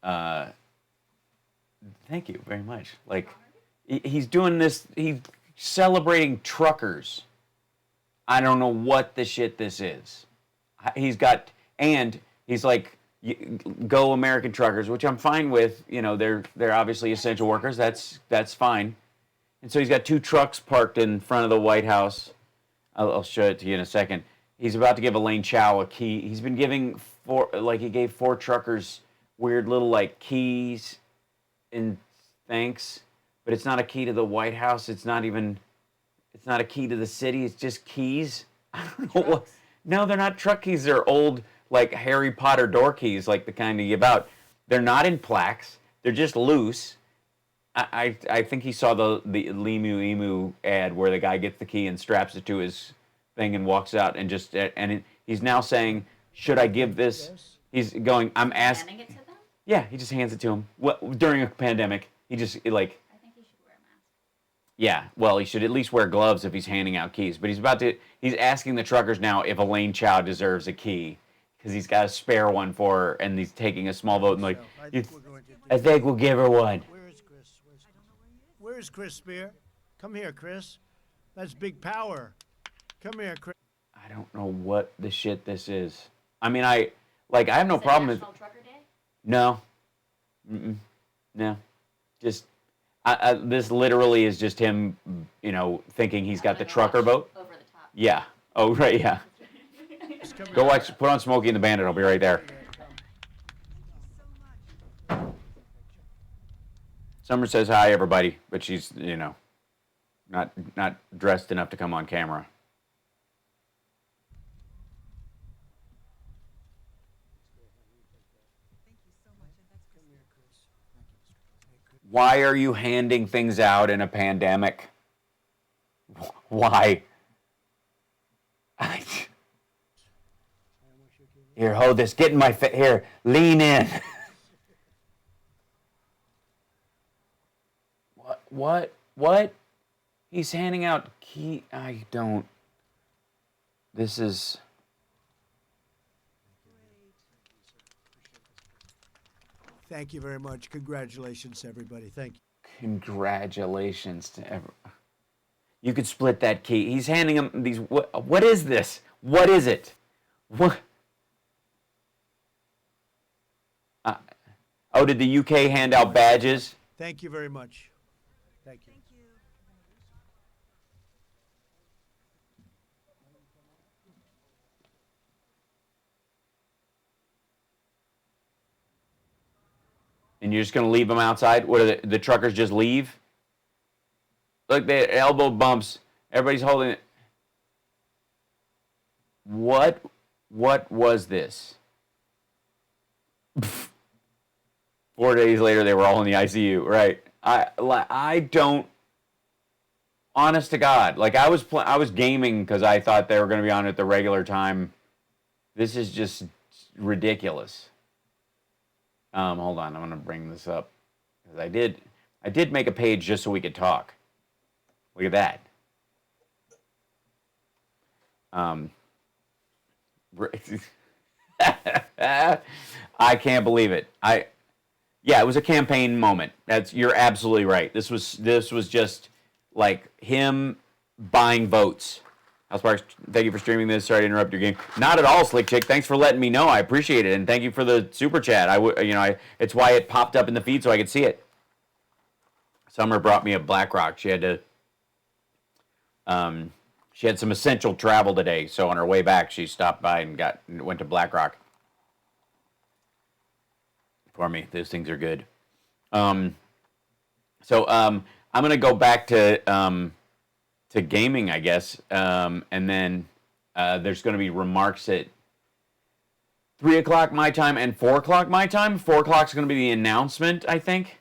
thank you very much. Like he's doing this, he's celebrating truckers. I don't know what the shit this is. He's got, and he's like, go American truckers, which I'm fine with. You know, they're obviously essential workers. That's fine. And so he's got 2 trucks parked in front of the White House. I'll show it to you in a second. He's about to give Elaine Chao a key. He's been giving he gave 4 truckers weird little like keys in thanks, but it's not a key to the White House. It's not a key to the city. It's just keys. I don't know what. No, they're not truck keys. They're old, like Harry Potter door keys, like the kind you give out. They're not in plaques. They're just loose. I think he saw the Limu Emu ad where the guy gets the key and straps it to his thing and walks out and just he's now saying, should I give this? He's going, I'm asking. Handing it to them? Yeah, he just hands it to him. Well, during a pandemic, he just like. I think he should wear a mask. Yeah, well, he should at least wear gloves if he's handing out keys. But he's asking the truckers now if Elaine Chao deserves a key because he's got a spare one for her, and he's taking a small vote and like, I think we'll give her one. Where is Chris? Where is Chris Spear? Come here, Chris. That's big power. Come here, Chris. I don't know what the shit this is. I mean, I have no problem with. National Trucker Day? No. No. Just. This literally is just him, you know, thinking he's got the trucker vote. Over the top. Yeah. Oh, right, yeah. Go watch, put on Smokey and the Bandit. I'll be right there. Summer says hi, everybody, but she's, you know, not dressed enough to come on camera. Why are you handing things out in a pandemic? Why? Here, hold this. Get in my face. Here, lean in. What? He's handing out key. I don't. This is. Thank you very much. Congratulations, everybody. Thank you. Congratulations to everyone. You could split that key. He's handing him these. What is this? What is it? What? Oh, did the UK hand out badges? Thank you very much. Thank you. And you're just going to leave them outside? What are the truckers just leave? Look, they elbow bumps. Everybody's holding it. What was this? 4 days later, they were all in the ICU, right? I don't. Honest to God, like I was gaming because I thought they were going to be on at the regular time. This is just ridiculous. Hold on, I'm going to bring this up because I did make a page just so we could talk. Look at that. I can't believe it. Yeah, it was a campaign moment. You're absolutely right. This was just like him buying votes. House Parks, thank you for streaming this. Sorry to interrupt your game. Not at all, Slick Chick. Thanks for letting me know. I appreciate it, and thank you for the super chat. It's why it popped up in the feed so I could see it. Summer brought me a Black Rock. She had some essential travel today, so on her way back, she stopped by and went to Black Rock. for me. Those things are good. I'm gonna go back to gaming, I guess, and then there's gonna be remarks at 3 o'clock my time and 4 o'clock my time. 4 o'clock is gonna be the announcement, I think.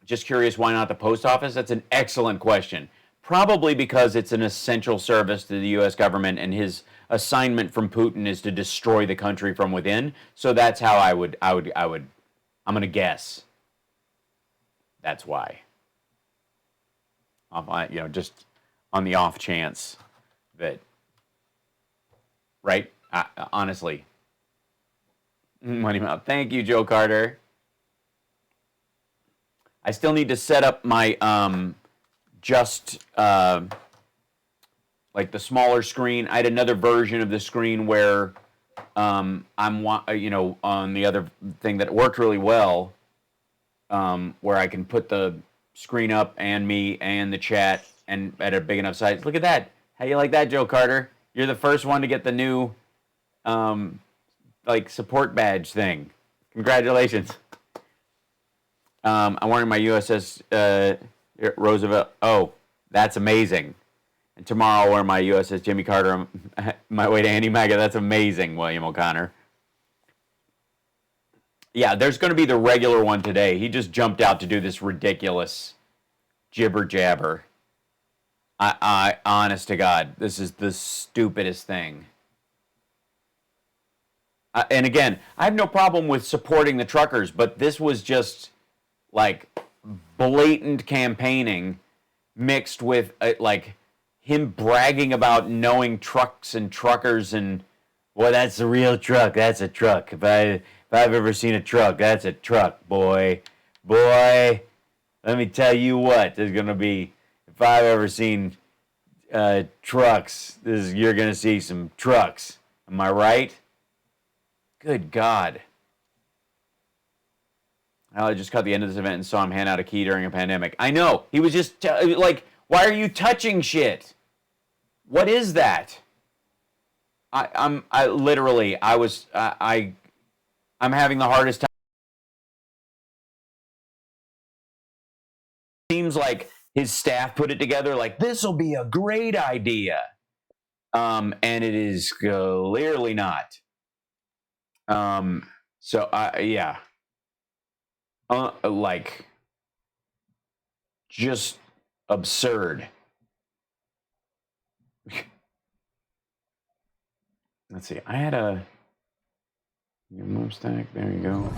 Just curious, why not the post office? That's an excellent question. Probably because it's an essential service to the U.S. government, and his assignment from Putin is to destroy the country from within. So that's how I'm gonna guess. That's why. Just on the off chance that, right? Honestly. Money Mouth. Thank you, Joe Carter. I still need to set up my like the smaller screen. I had another version of the screen where on the other thing that worked really well, where I can put the screen up and me and the chat and at a big enough size. Look at that. How you like that, Joe Carter? You're the first one to get the new support badge thing. Congratulations. I'm wearing my USS Roosevelt. Oh, that's amazing. And tomorrow I'll wear my USS Jimmy Carter on my way to Andy Maga. That's amazing, William O'Connor. Yeah, there's going to be the regular one today. He just jumped out to do this ridiculous jibber jabber. I honest to God, this is the stupidest thing. And again, I have no problem with supporting the truckers, but this was just like blatant campaigning mixed with him bragging about knowing trucks and truckers and, well, that's a real truck. That's a truck. If I've ever seen a truck, that's a truck, boy. Boy, let me tell you what, there's going to be, if I've ever seen trucks, you're going to see some trucks. Am I right? Good God. I just caught the end of this event and saw him hand out a key during a pandemic. I know. He was just why are you touching shit? What is that? I'm having the hardest time. Seems like his staff put it together like, this will be a great idea. And it is clearly not. Yeah. Just absurd. Let's see. I had a move stack. There you go.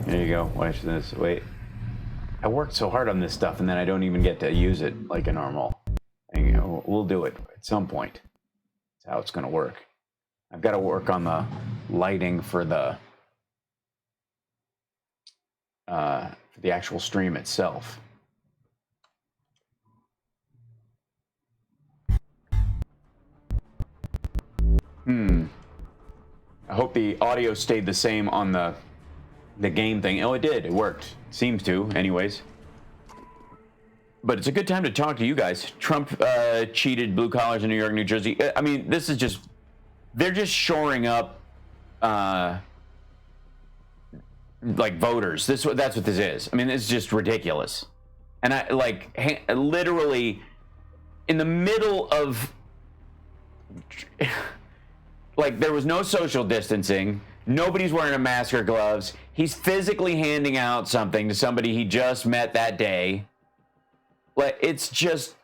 There you go. Watch this. Wait. I worked so hard on this stuff, and then I don't even get to use it like a normal. We'll do it at some point. That's how it's going to work. I've got to work on the lighting for the actual stream itself. I hope the audio stayed the same on the game thing. Oh, it did. It worked. Seems to, anyways. But it's a good time to talk to you guys. Trump cheated blue collars in New York, New Jersey. I mean, this is just... They're just shoring up, voters. That's what this is. I mean, it's just ridiculous. And I literally in the middle of there was no social distancing. Nobody's wearing a mask or gloves. He's physically handing out something to somebody he just met that day. It's just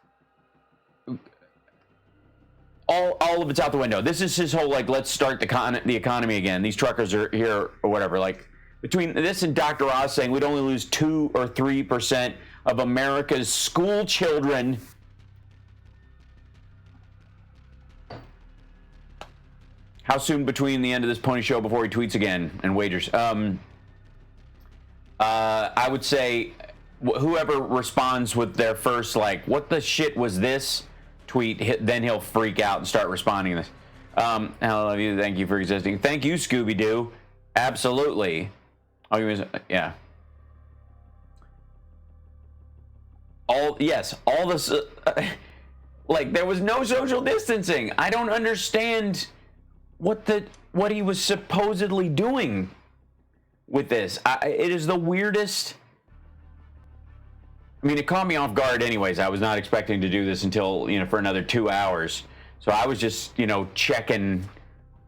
all of it's out the window. This is his whole let's start the economy again. These truckers are here or whatever. Between this and Dr. Oz saying we'd only lose 2 or 3% of America's school children. How soon between the end of this pony show before he tweets again and wagers? I would say whoever responds with their first what the shit was this tweet, then he'll freak out and start responding to this. Hello, thank you for existing. Thank you, Scooby-Doo. Absolutely. Oh, yeah. All this, there was no social distancing. I don't understand what he was supposedly doing with this. It is the weirdest. I mean, it caught me off guard anyways. I was not expecting to do this until, for another 2 hours. So I was just, checking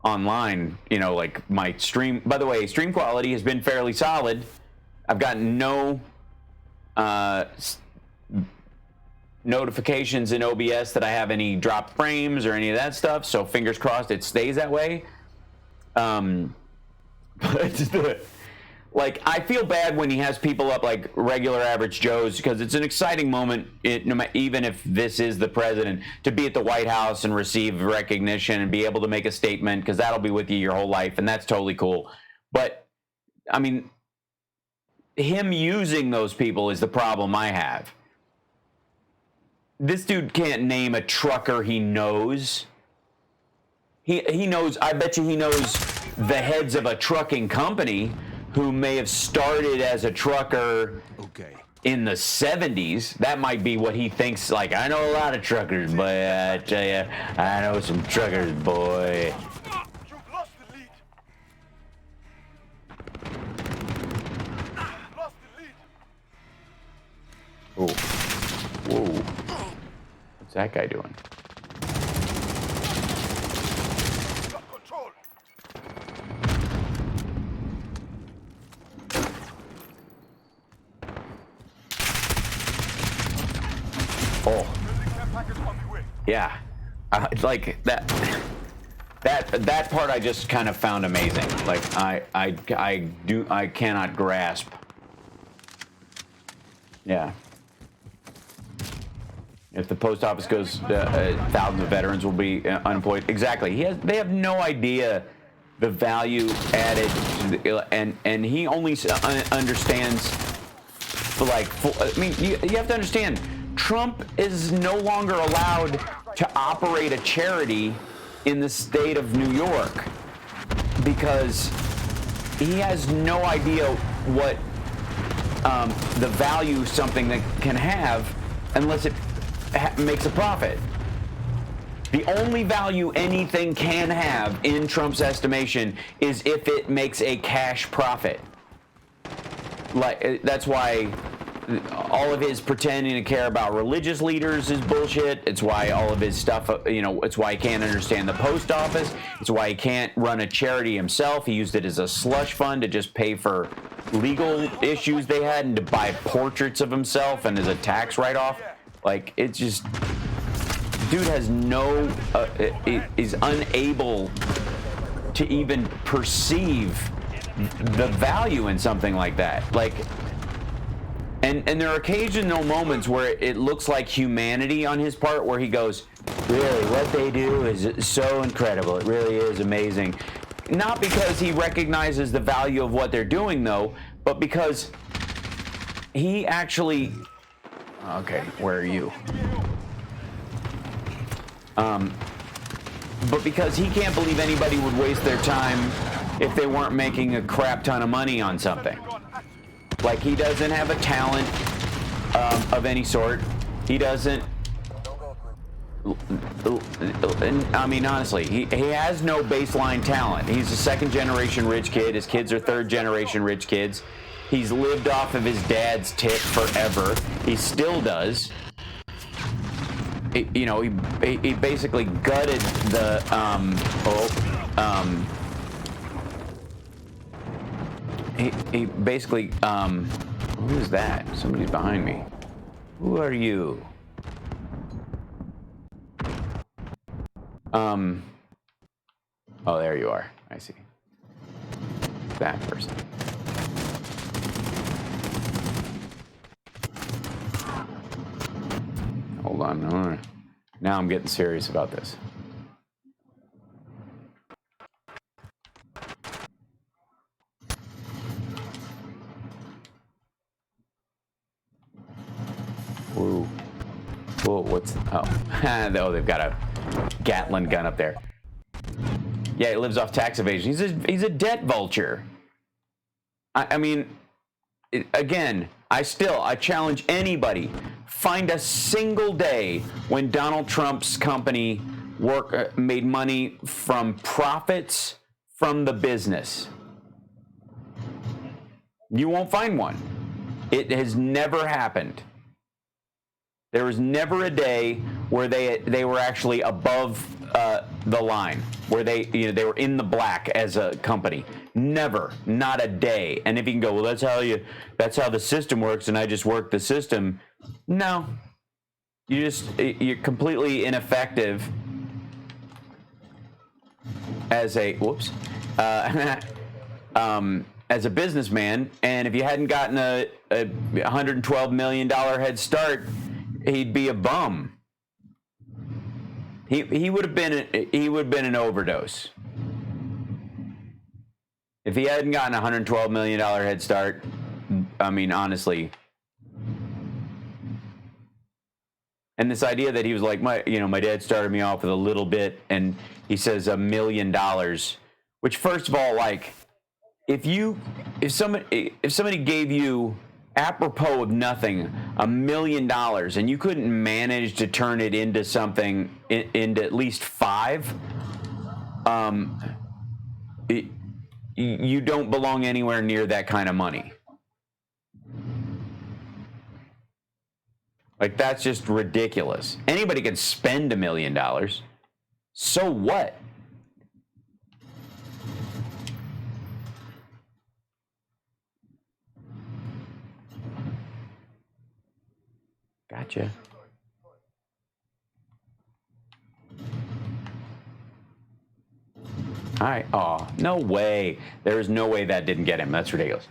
online, like my stream. By the way, stream quality has been fairly solid. I've gotten no notifications in OBS that I have any dropped frames or any of that stuff. So fingers crossed it stays that way. But like, I feel bad when he has people up like regular average Joes, because it's an exciting moment, even if this is the president, to be at the White House and receive recognition and be able to make a statement, because that'll be with you your whole life, and that's totally cool. But, I mean, him using those people is the problem I have. This dude can't name a trucker he knows. He knows, I bet you he knows the heads of a trucking company who may have started as a trucker in the 70s. That might be what he thinks. Like, I know a lot of truckers, but I tell you, I know some truckers, boy. You've lost the lead. Lost the lead. Oh. Whoa. What's that guy doing? Got control. Oh. Yeah. Like that part I just kind of found amazing. Like I cannot grasp. Yeah. If the post office goes, thousands of veterans will be unemployed. Exactly. They have no idea the value added, and he only understands. Like, I mean, you have to understand, Trump is no longer allowed to operate a charity in the state of New York because he has no idea what the value something that can have unless it makes a profit. The only value anything can have in Trump's estimation is if it makes a cash profit. Like, that's why all of his pretending to care about religious leaders is bullshit. It's why all of his stuff, it's why he can't understand the post office. It's why he can't run a charity himself. He used it as a slush fund to just pay for legal issues they had and to buy portraits of himself and as a tax write-off. Like, it's just, dude has is unable to even perceive the value in something like that. Like, and there are occasional moments where it looks like humanity on his part, where he goes, really, what they do is so incredible. It really is amazing. Not because he recognizes the value of what they're doing, though, but because he actually... Okay, where are you? But because he can't believe anybody would waste their time if they weren't making a crap ton of money on something. Like, he doesn't have a talent of any sort. He doesn't... I mean, honestly, he has no baseline talent. He's a second-generation rich kid. His kids are third-generation rich kids. He's lived off of his dad's tip forever. He still does. He basically gutted the... He basically, who is that? Somebody's behind me. Who are you? Oh, there you are. I see. That person. Hold on. Now I'm getting serious about this. Whoa. Whoa, what's... Oh. Oh, they've got a Gatling gun up there. Yeah, he lives off tax evasion. He's a debt vulture. I mean, again, I challenge anybody. Find a single day when Donald Trump's company made money from profits from the business. You won't find one. It has never happened. There was never a day where they were actually above the line, where they were in the black as a company. Never, not a day. And if you can go, well, that's how the system works, and I just work the system. No, you're completely ineffective as a as a businessman. And if you hadn't gotten a $112 million head start, he'd be a bum. He would have been an overdose if he hadn't gotten a $112 million head start. I mean, honestly. And this idea that he was like, my dad started me off with a little bit, and he says $1 million, which, first of all, like, if somebody gave you, apropos of nothing, $1 million, and you couldn't manage to turn it into something, into at least 5, you don't belong anywhere near that kind of money. Like, that's just ridiculous. Anybody can spend $1 million. So what? Gotcha. All right. Oh, no way. There is no way that didn't get him. That's ridiculous.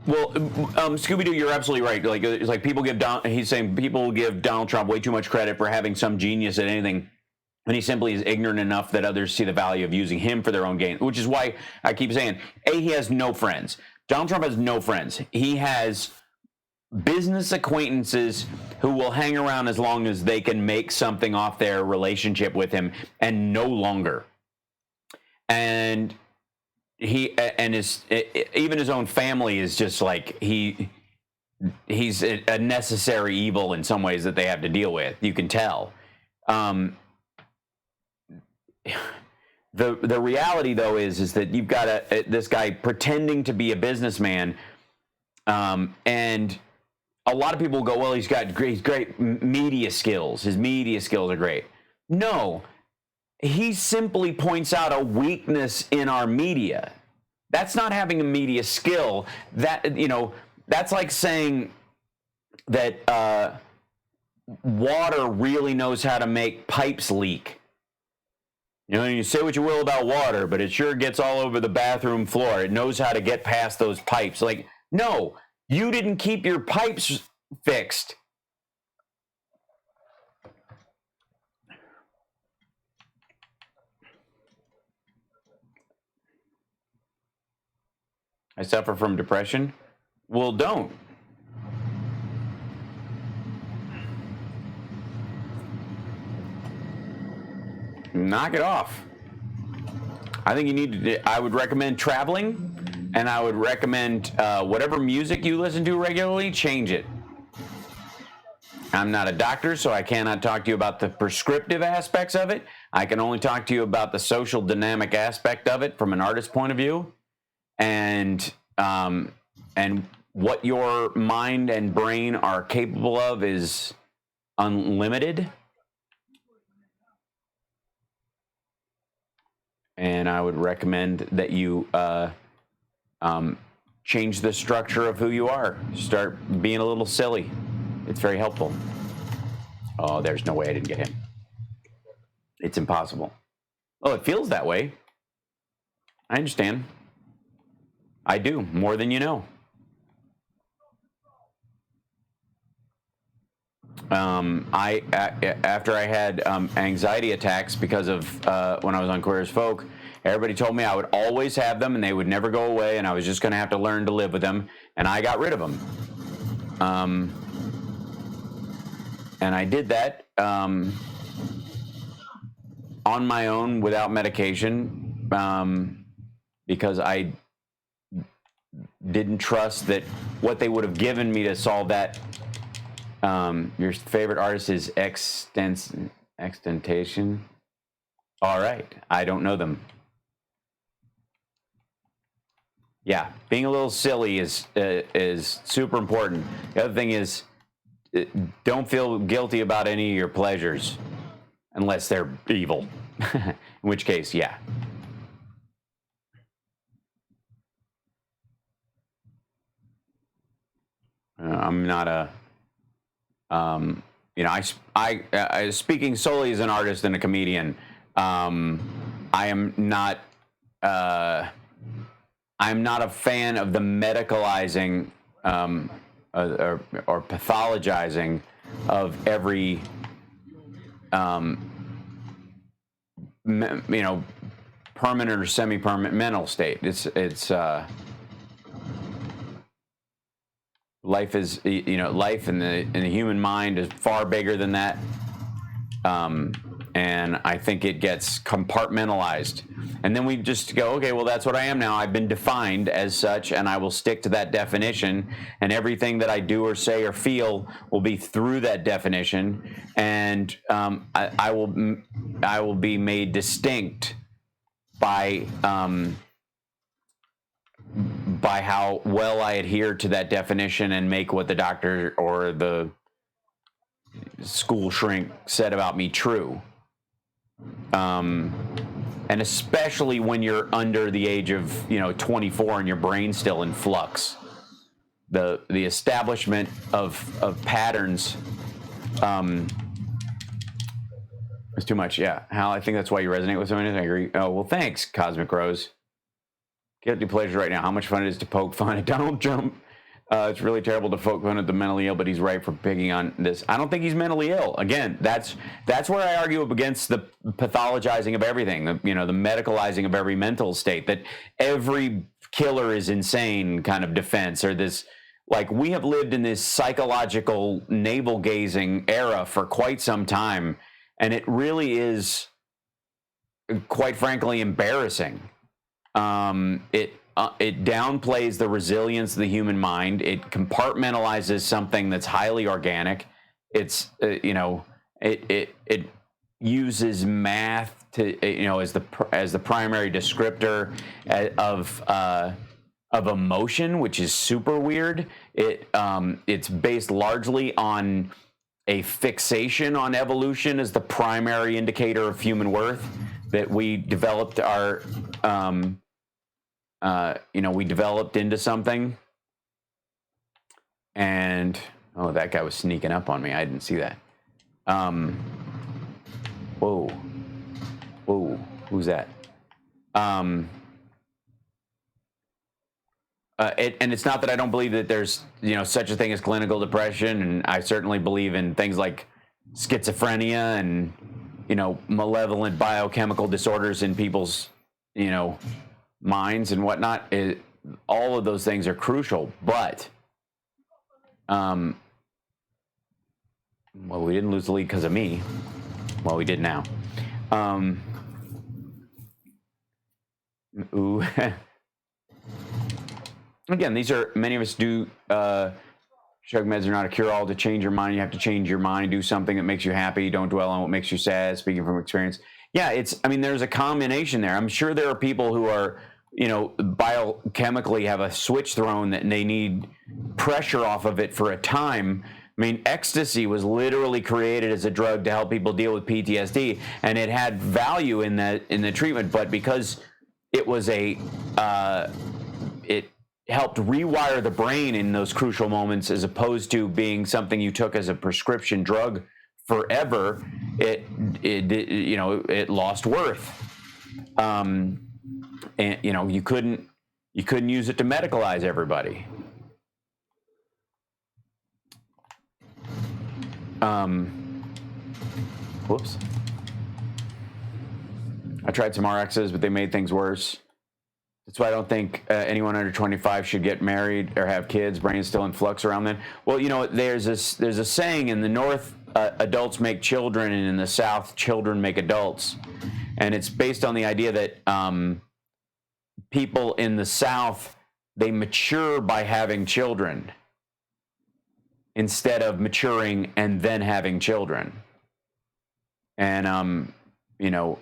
Well, Scooby-Doo, you're absolutely right. Like, it's like he's saying people give Donald Trump way too much credit for having some genius at anything, and he simply is ignorant enough that others see the value of using him for their own gain, which is why I keep saying, he has no friends. Donald Trump has no friends. He has business acquaintances who will hang around as long as they can make something off their relationship with him, and no longer. And even his own family is just like, he's a necessary evil in some ways that they have to deal with. You can tell. The reality, though, is that you've got this guy pretending to be a businessman, and a lot of people go, well, he's great media skills. His media skills are great. No, he simply points out a weakness in our media. That's not having a media skill. That's like saying that water really knows how to make pipes leak. You say what you will about water, but it sure gets all over the bathroom floor. It knows how to get past those pipes. Like, no, you didn't keep your pipes fixed. I suffer from depression. Well, don't. Knock it off. I think you need to. I would recommend traveling, and I would recommend whatever music you listen to regularly, change it. I'm not a doctor, so I cannot talk to you about the prescriptive aspects of it. I can only talk to you about the social dynamic aspect of it from an artist's point of view, and what your mind and brain are capable of is unlimited. And I would recommend that you change the structure of who you are. Start being a little silly. It's very helpful. Oh, there's no way I didn't get him. It's impossible. Oh, it feels that way. I understand. I do, more than you know. After I had anxiety attacks because of when I was on Queer as Folk, everybody told me I would always have them and they would never go away, and I was just going to have to learn to live with them, and I got rid of them. And I did that on my own without medication, because I didn't trust that what they would have given me to solve that. Your favorite artist is Extentation. All right, I don't know them. Yeah, being a little silly is super important. The other thing is, don't feel guilty about any of your pleasures, unless they're evil. In which case, yeah. I'm not a, you know, I speaking solely as an artist and a comedian. I am not. I'm not a fan of the medicalizing or pathologizing of every, you know, permanent or semi-permanent mental state. It's life is, you know, life in the human mind is far bigger than that. And I think it gets compartmentalized. And then we just go, okay, well, that's what I am now. I've been defined as such, and I will stick to that definition. And everything that I do or say or feel will be through that definition. And I will be made distinct by how well I adhere to that definition and make what the doctor or the school shrink said about me true. And especially when you're under the age of, you know, 24 and your brain's still in flux. The establishment of patterns is too much. Yeah, Hal, I think that's why you resonate with someone. I agree. Oh, well, thanks, Cosmic Rose. Guilty pleasure right now. How much fun it is to poke fun at Donald Trump. It's really terrible to poke fun at the mentally ill, but he's right for picking on this. I don't think he's mentally ill. Again, that's where I argue up against the pathologizing of everything, you know, the medicalizing of every mental state, that every killer is insane kind of defense, or this, like, we have lived in this psychological navel-gazing era for quite some time, and it really is, quite frankly, embarrassing. It downplays the resilience of the human mind. It compartmentalizes something that's highly organic. It's you know, it uses math to, you know, as the primary descriptor of emotion, which is super weird. It's based largely on a fixation on evolution as the primary indicator of human worth, that we developed our you know, we developed into something, and oh, that guy was sneaking up on me. I didn't see that. Whoa, who's that? And it's not that I don't believe that there's, you know, such a thing as clinical depression, and I certainly believe in things like schizophrenia and, you know, malevolent biochemical disorders in people's, you know, minds and whatnot. All of those things are crucial, but well, we didn't lose the lead because of me. Well, we did now. Ooh. Again, these are, many of us do, drug meds are not a cure-all. To change your mind, you have to change your mind, do something that makes you happy. Don't dwell on what makes you sad, speaking from experience. Yeah, I mean, there's a combination there. I'm sure there are people who are, you know, biochemically have a switch thrown that they need pressure off of it for a time. I mean, ecstasy was literally created as a drug to help people deal with PTSD, and it had value in the treatment, but because it was it helped rewire the brain in those crucial moments, as opposed to being something you took as a prescription drug forever, it you know, it lost worth. And, you know, you couldn't use it to medicalize everybody. Whoops. I tried some RXs, but they made things worse. That's why I don't think anyone under 25 should get married or have kids. Brain's still in flux around then. Well, you know, there's a saying in the North, adults make children, and in the South, children make adults. And it's based on the idea that people in the South they mature by having children instead of maturing and then having children. And, you know,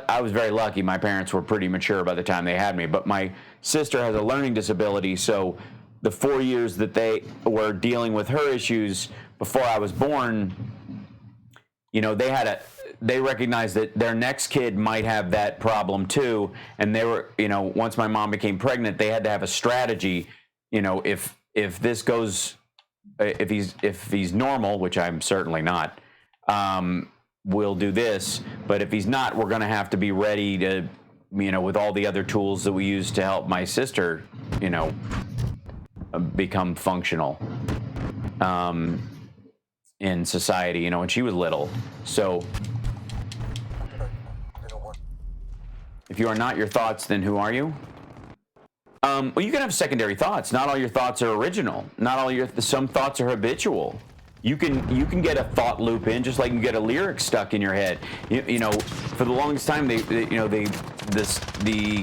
I was very lucky. My parents were pretty mature by the time they had me, but my sister has a learning disability, so the 4 years that they were dealing with her issues before I was born, you know, they recognized that their next kid might have that problem too, and they were, you know, once my mom became pregnant, they had to have a strategy. You know, if this goes, if he's normal, which I'm certainly not, we'll do this, but if he's not, we're going to have to be ready to, you know, with all the other tools that we use to help my sister, you know, become functional in society, you know, when she was little. So if you are not your thoughts, then who are you? Well, you can have secondary thoughts. Not all your thoughts are original. Not all some thoughts are habitual. You can get a thought loop in, just like you get a lyric stuck in your head. You know, for the longest time, the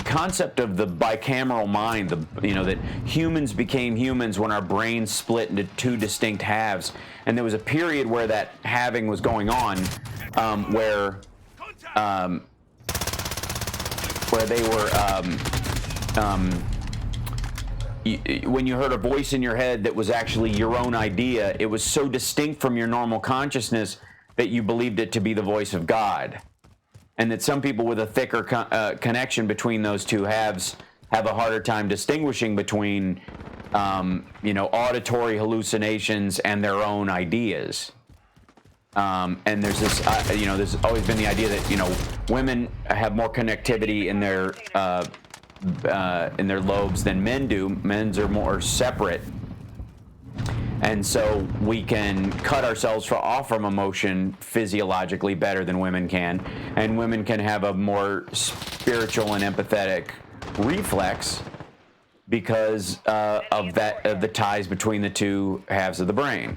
concept of the bicameral mind, you know, that humans became humans when our brains split into two distinct halves, and there was a period where that halving was going on, where they were. When you heard a voice in your head that was actually your own idea, it was so distinct from your normal consciousness that you believed it to be the voice of God. And that some people with a thicker connection between those two halves have a harder time distinguishing between, you know, auditory hallucinations and their own ideas. And there's this, you know, there's always been the idea that, you know, women have more connectivity in their lobes than men do. Men's are more separate, and so we can cut ourselves off from emotion physiologically better than women can, and women can have a more spiritual and empathetic reflex because of the ties between the two halves of the brain.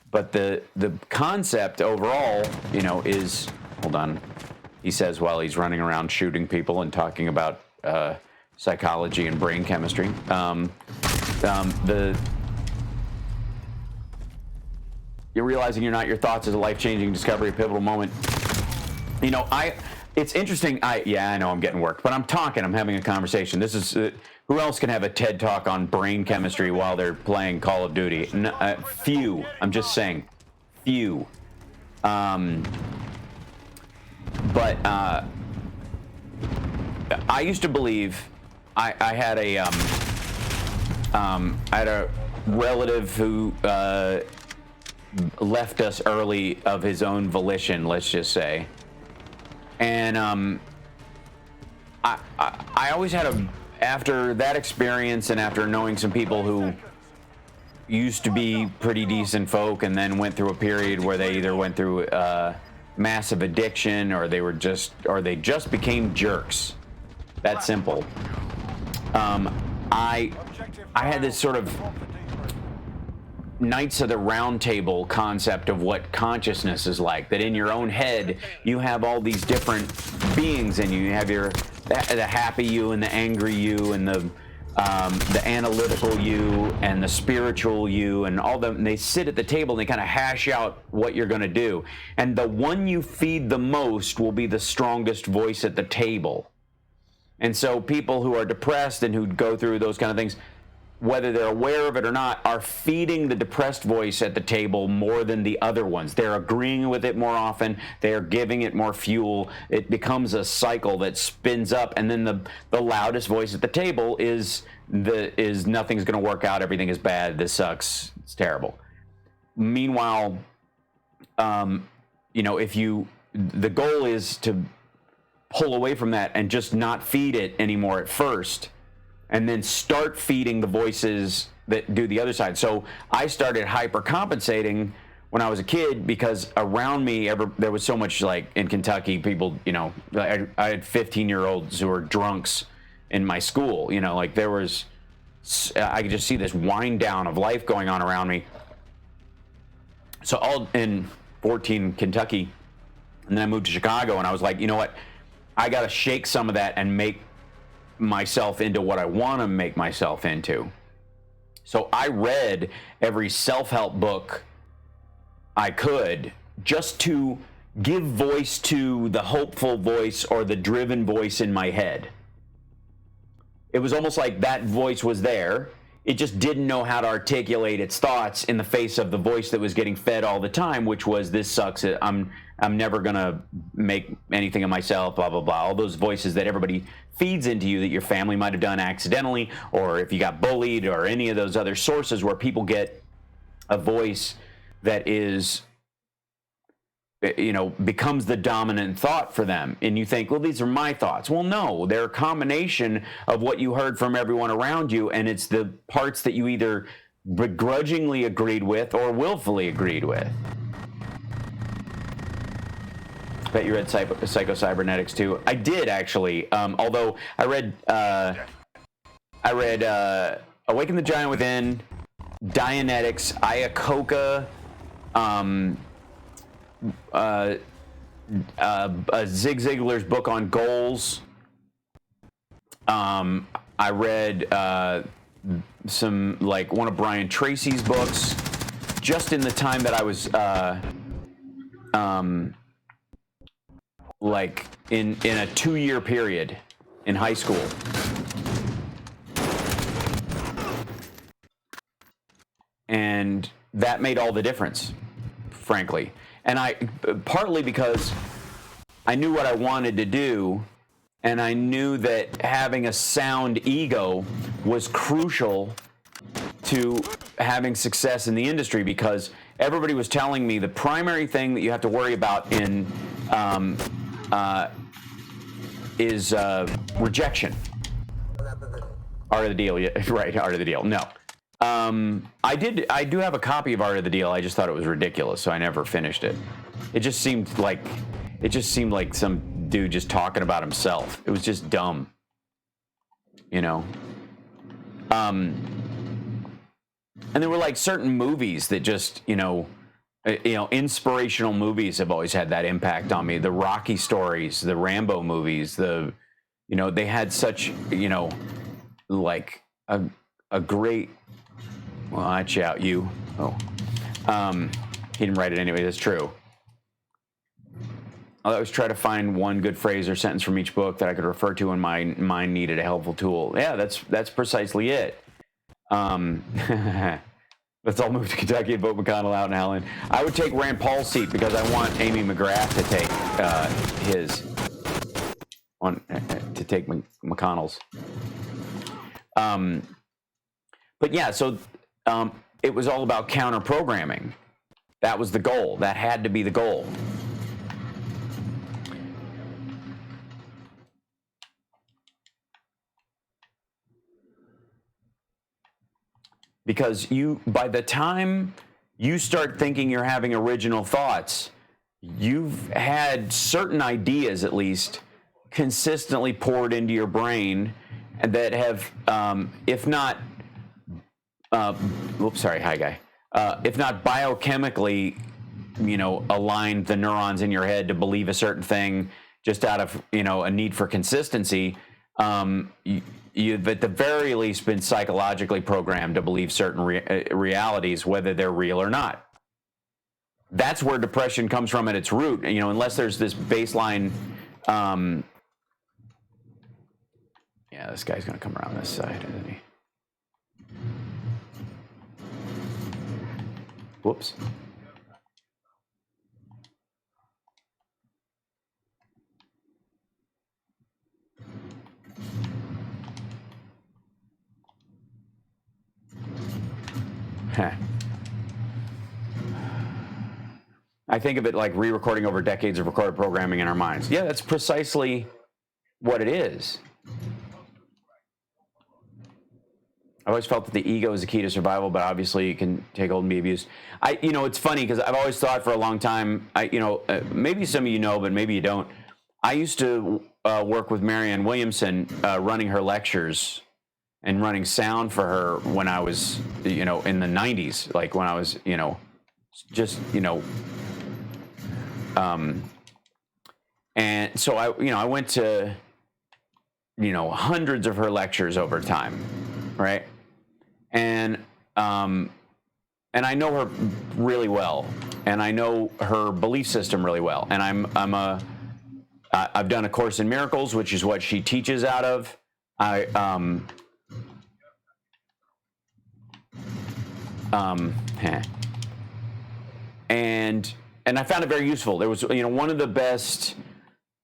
But the concept overall, you know, is, hold on, he says while he's running around shooting people and talking about psychology and brain chemistry. You're realizing you're not your thoughts is a life-changing discovery, a pivotal moment. You know, it's interesting. Yeah, I know I'm getting worked, but I'm talking. I'm having a conversation. This is who else can have a TED talk on brain chemistry while they're playing Call of Duty? Few. I'm just saying, few. But I used to believe I had a relative who left us early of his own volition, let's just say. And I always had after that experience and after knowing some people who used to be pretty decent folk and then went through a period where they either went through massive addiction or they just became jerks. That simple. I had this sort of Knights of the Round Table concept of what consciousness is like, that in your own head you have all these different beings in you. You have the happy you and the angry you and the analytical you and the spiritual you and all them. And they sit at the table and they kind of hash out what you're going to do. And the one you feed the most will be the strongest voice at the table. And so people who are depressed and who go through those kind of things, whether they're aware of it or not, are feeding the depressed voice at the table more than the other ones. They're agreeing with it more often. They are giving it more fuel. It becomes a cycle that spins up, and then the loudest voice at the table is nothing's going to work out. Everything is bad. This sucks. It's terrible. Meanwhile, you know, the goal is to pull away from that and just not feed it anymore at first, and then start feeding the voices that do the other side. So I started hypercompensating when I was a kid because around me there was so much, like in Kentucky, people, you know, I had 15-year-olds who were drunks in my school, you know, like I could just see this wind down of life going on around me. So all in 14 Kentucky, and then I moved to Chicago, and I was like, you know what? I got to shake some of that and make myself into what I want to make myself into. So I read every self-help book I could just to give voice to the hopeful voice or the driven voice in my head. It was almost like that voice was there. It just didn't know how to articulate its thoughts in the face of the voice that was getting fed all the time, which was, this sucks, I'm never gonna make anything of myself, blah, blah, blah. All those voices that everybody feeds into you that your family might have done accidentally, or if you got bullied, or any of those other sources where people get a voice that is, you know, becomes the dominant thought for them. And you think, well, these are my thoughts. Well, no, they're a combination of what you heard from everyone around you, and it's the parts that you either begrudgingly agreed with or willfully agreed with. Bet you read Psycho-Cybernetics too. I did, actually, although I read Awaken the Giant Within, Dianetics, Iacocca, Zig Ziglar's book on goals. I read some, like, one of Brian Tracy's books just in the time that I was like in a 2-year period in high school. And that made all the difference, frankly. And partly because I knew what I wanted to do, and I knew that having a sound ego was crucial to having success in the industry, because everybody was telling me the primary thing that you have to worry about in is rejection. Art of the Deal, yeah, right? Art of the Deal. No. I do have a copy of Art of the Deal. I just thought it was ridiculous, so I never finished it. It just seemed like some dude just talking about himself. It was just dumb, you know. And there were like certain movies that just, you know, inspirational movies have always had that impact on me. The Rocky stories, the Rambo movies, they had such, like a great. Well, watch out, you. Oh. He didn't write it anyway, that's true. I'll always try to find one good phrase or sentence from each book that I could refer to when my mind needed a helpful tool. Yeah, that's precisely it. Let's all move to Kentucky and vote McConnell out in Allen. I would take Rand Paul's seat because I want Amy McGrath to take McConnell's. But yeah, so it was all about counter programming. That was the goal. That had to be the goal. Because by the time you start thinking you're having original thoughts, you've had certain ideas, at least, consistently poured into your brain that have, if not, if not biochemically, aligned the neurons in your head to believe a certain thing just out of, a need for consistency. You've at the very least been psychologically programmed to believe certain realities, whether they're real or not. That's where depression comes from at its root. Unless there's this baseline. Yeah, this guy's going to come around this side, isn't he? Whoops. I think of it like re-recording over decades of recorded programming in our minds. Yeah, that's precisely what it is. I've always felt that the ego is the key to survival, but obviously it can take hold and be abused. It's funny because I've always thought for a long time, maybe some of you know, but maybe you don't. I used to work with Marianne Williamson running her lectures and running sound for her when I was, in the 90s, like when I was, and so I went to hundreds of her lectures over time, right? And I know her really well, and I know her belief system really well. And I've done A Course in Miracles, which is what she teaches out of. And I found it very useful. There was, one of the best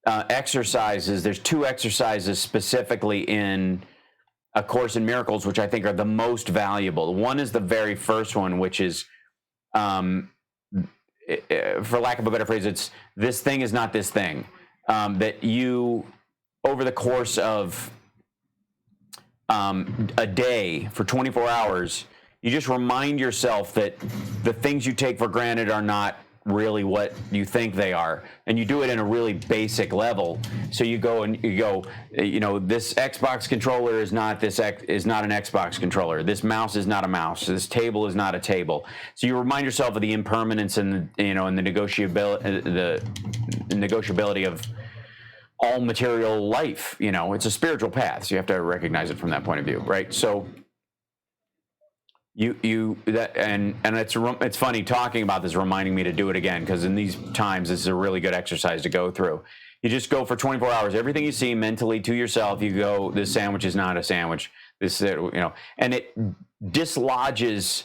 exercises. There's 2 exercises specifically in A Course in Miracles, which I think are the most valuable. One is the very first one, which is, for lack of a better phrase, it's this thing is not this thing. That you, over the course of a day for 24 hours, you just remind yourself that the things you take for granted are not really what you think they are, and you do it in a really basic level. So you go, this Xbox controller is not an Xbox controller. This mouse is not a mouse. This table is not a table. So you remind yourself of the impermanence and the negotiability of all material life. It's a spiritual path, so you have to recognize it from that point of view, right? So it's funny talking about this, reminding me to do it again, because in these times this is a really good exercise to go through. You just go for 24 hours. Everything you see mentally to yourself, you go, this sandwich is not a sandwich. And it dislodges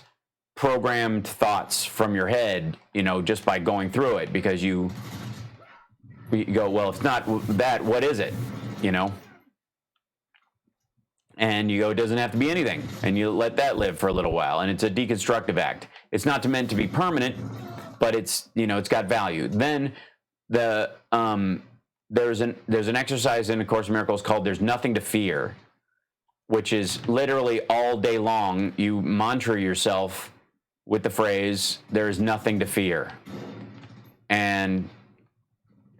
programmed thoughts from your head, just by going through it, because you go, well, if it's not that, what is it? And you go, it doesn't have to be anything. And you let that live for a little while. And it's a deconstructive act. It's not meant to be permanent, but it's got value. Then there's an exercise in A Course in Miracles called There's Nothing to Fear, which is literally all day long you mantra yourself with the phrase, there is nothing to fear. And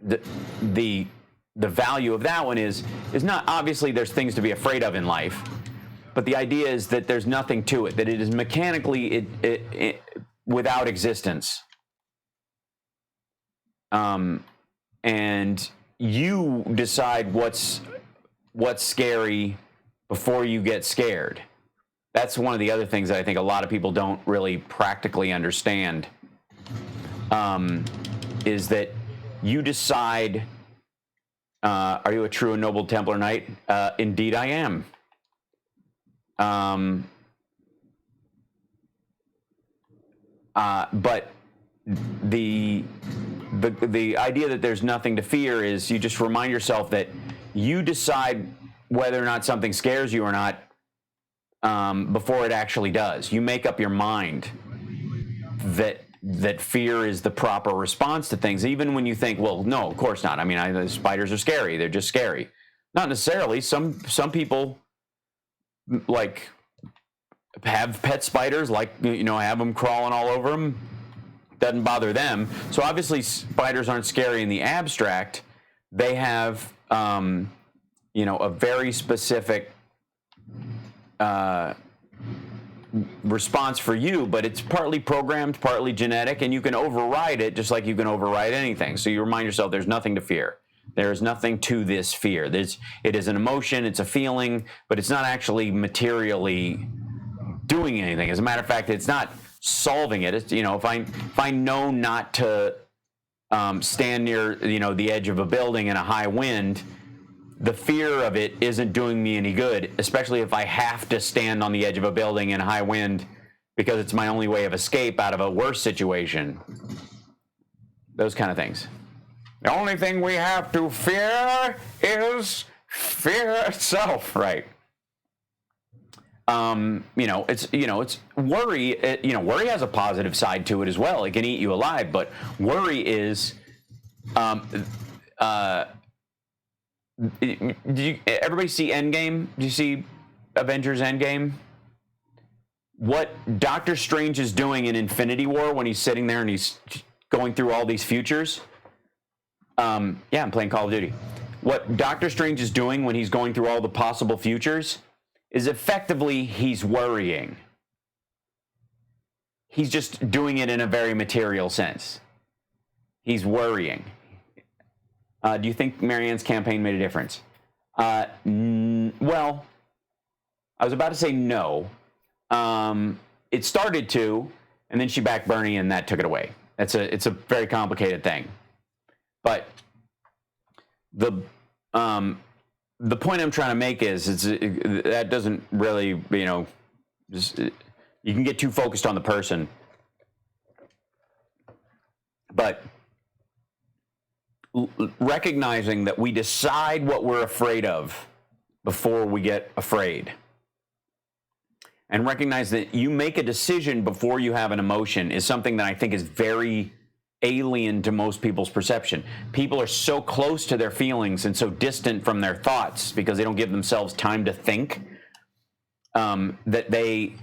the value of that one is not, obviously there's things to be afraid of in life, but the idea is that there's nothing to it, that it is mechanically without existence. And you decide what's scary before you get scared. That's one of the other things that I think a lot of people don't really practically understand, is that you decide, are you a true and noble Templar Knight? Indeed I am. But the idea that there's nothing to fear is you just remind yourself that you decide whether or not something scares you or not before it actually does. You make up your mind that fear is the proper response to things, even when you think, well, no, of course not. I mean, the spiders are scary. They're just scary. Not necessarily. Some people like have pet spiders, like, have them crawling all over them. Doesn't bother them. So obviously spiders aren't scary in the abstract. They have, a very specific response for you, but it's partly programmed, partly genetic, and you can override it just like you can override anything. So you remind yourself there's nothing to fear. There is nothing to this fear. It is an emotion, it's a feeling, but it's not actually materially doing anything. As a matter of fact, it's not solving it. It's, if I know not to stand near the edge of a building in a high wind, the fear of it isn't doing me any good, especially if I have to stand on the edge of a building in a high wind because it's my only way of escape out of a worse situation. Those kind of things. The only thing we have to fear is fear itself, right? It's worry. Worry has a positive side to it as well. It can eat you alive, but worry is, everybody see Endgame? Do you see Avengers Endgame? What Doctor Strange is doing in Infinity War when he's sitting there and he's going through all these futures. I'm playing Call of Duty. What Doctor Strange is doing when he's going through all the possible futures is effectively he's worrying. He's just doing it in a very material sense. He's worrying. Do you think Marianne's campaign made a difference? Well, I was about to say no. It started to, and then she backed Bernie, and that took it away. It's a very complicated thing. But the point I'm trying to make is that doesn't really, you know, you can get too focused on the person. But recognizing that we decide what we're afraid of before we get afraid. And recognize that you make a decision before you have an emotion is something that I think is very alien to most people's perception. People are so close to their feelings and so distant from their thoughts because they don't give themselves time to think, that they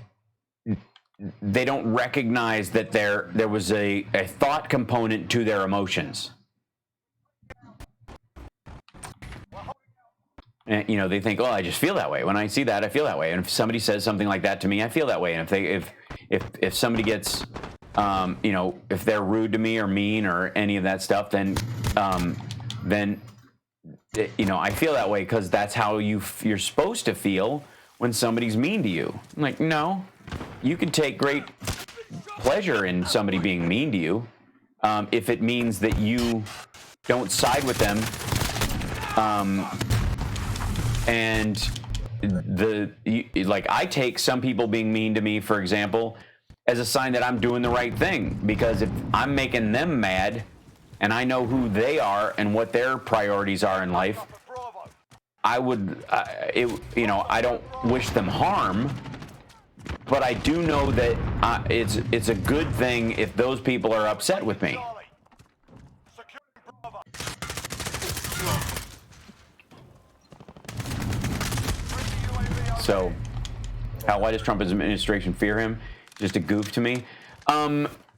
don't recognize that there was a thought component to their emotions. And, you know, they think, oh, I just feel that way. When I see that, I feel that way. And if somebody says something like that to me, I feel that way. And if somebody gets, you know, if they're rude to me or mean or any of that stuff, then you know, I feel that way because that's how you're supposed to feel when somebody's mean to you. I'm like, no, you can take great pleasure in somebody being mean to you if it means that you don't side with them. And like I take some people being mean to me, for example, as a sign that I'm doing the right thing, because if I'm making them mad and I know who they are and what their priorities are in life, I would, you know, I don't wish them harm, but I do know that it's a good thing if those people are upset with me. So, why does Trump's administration fear him? Just a goof to me.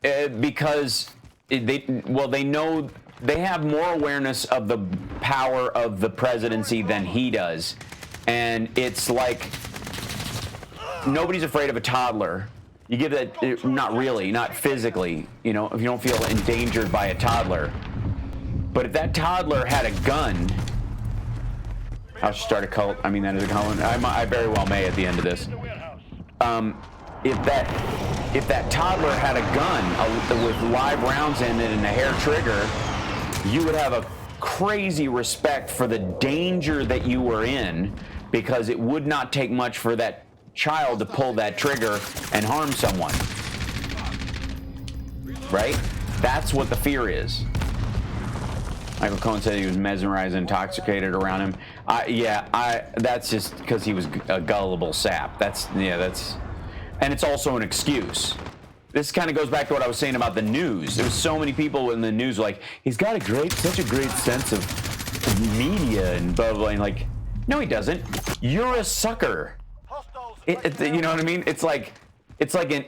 Because they know they have more awareness of the power of the presidency than he does, and it's like nobody's afraid of a toddler. You give that, not really, not physically. You know, if you don't feel endangered by a toddler, but if that toddler had a gun. I'll start a cult. I mean, that is a cult. I very well may at the end of this. If that toddler had a gun with live rounds in it and a hair trigger, you would have a crazy respect for the danger that you were in, because it would not take much for that child to pull that trigger and harm someone. Right? That's what the fear is. Michael Cohen said he was mesmerized and intoxicated around him. That's just because he was a gullible sap. And it's also an excuse. This kind of goes back to what I was saying about the news. There was so many people in the news like, he's got such a great sense of media and blah, blah, blah. And like, no, he doesn't. You're a sucker. You know what I mean? It's like an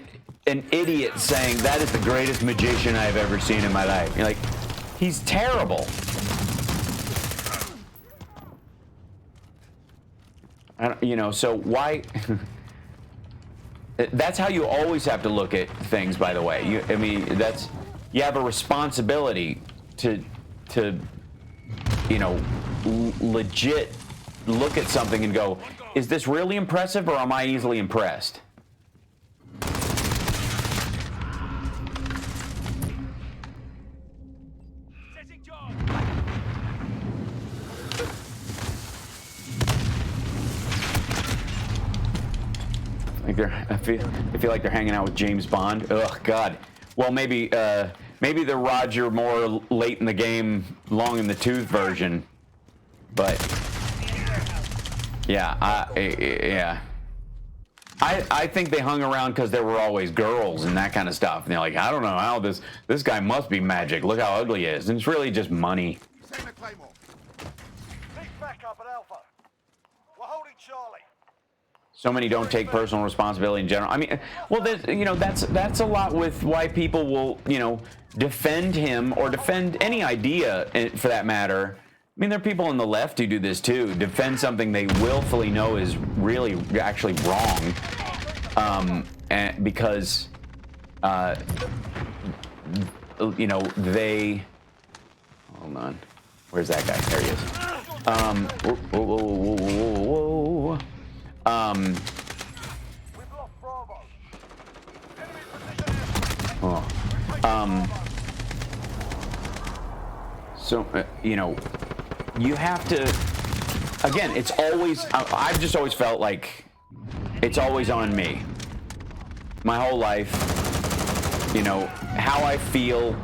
idiot saying, that is the greatest magician I've ever seen in my life. You're like, he's terrible. You know, so why? That's how you always have to look at things, by the way. You have a responsibility to you know, legit look at something and go, is this really impressive or am I easily impressed? I feel like they're hanging out with James Bond. Ugh, God. Well, maybe the Roger Moore late in the game, long in the tooth version. But yeah, I think they hung around because there were always girls and that kind of stuff. And they're like, I don't know how this guy must be magic. Look how ugly he is. And it's really just money. So many don't take personal responsibility in general. I mean, well, you know, that's a lot with why people will, you know, defend him or defend any idea for that matter. I mean, there are people on the left who do this too. Defend something they willfully know is really actually wrong, and because, you know, they. Hold on, where's that guy? There he is. Whoa, whoa, whoa, whoa, whoa. So, you know, you have to, again, it's always, I've just always felt like it's always on me. My whole life, you know, how I feel,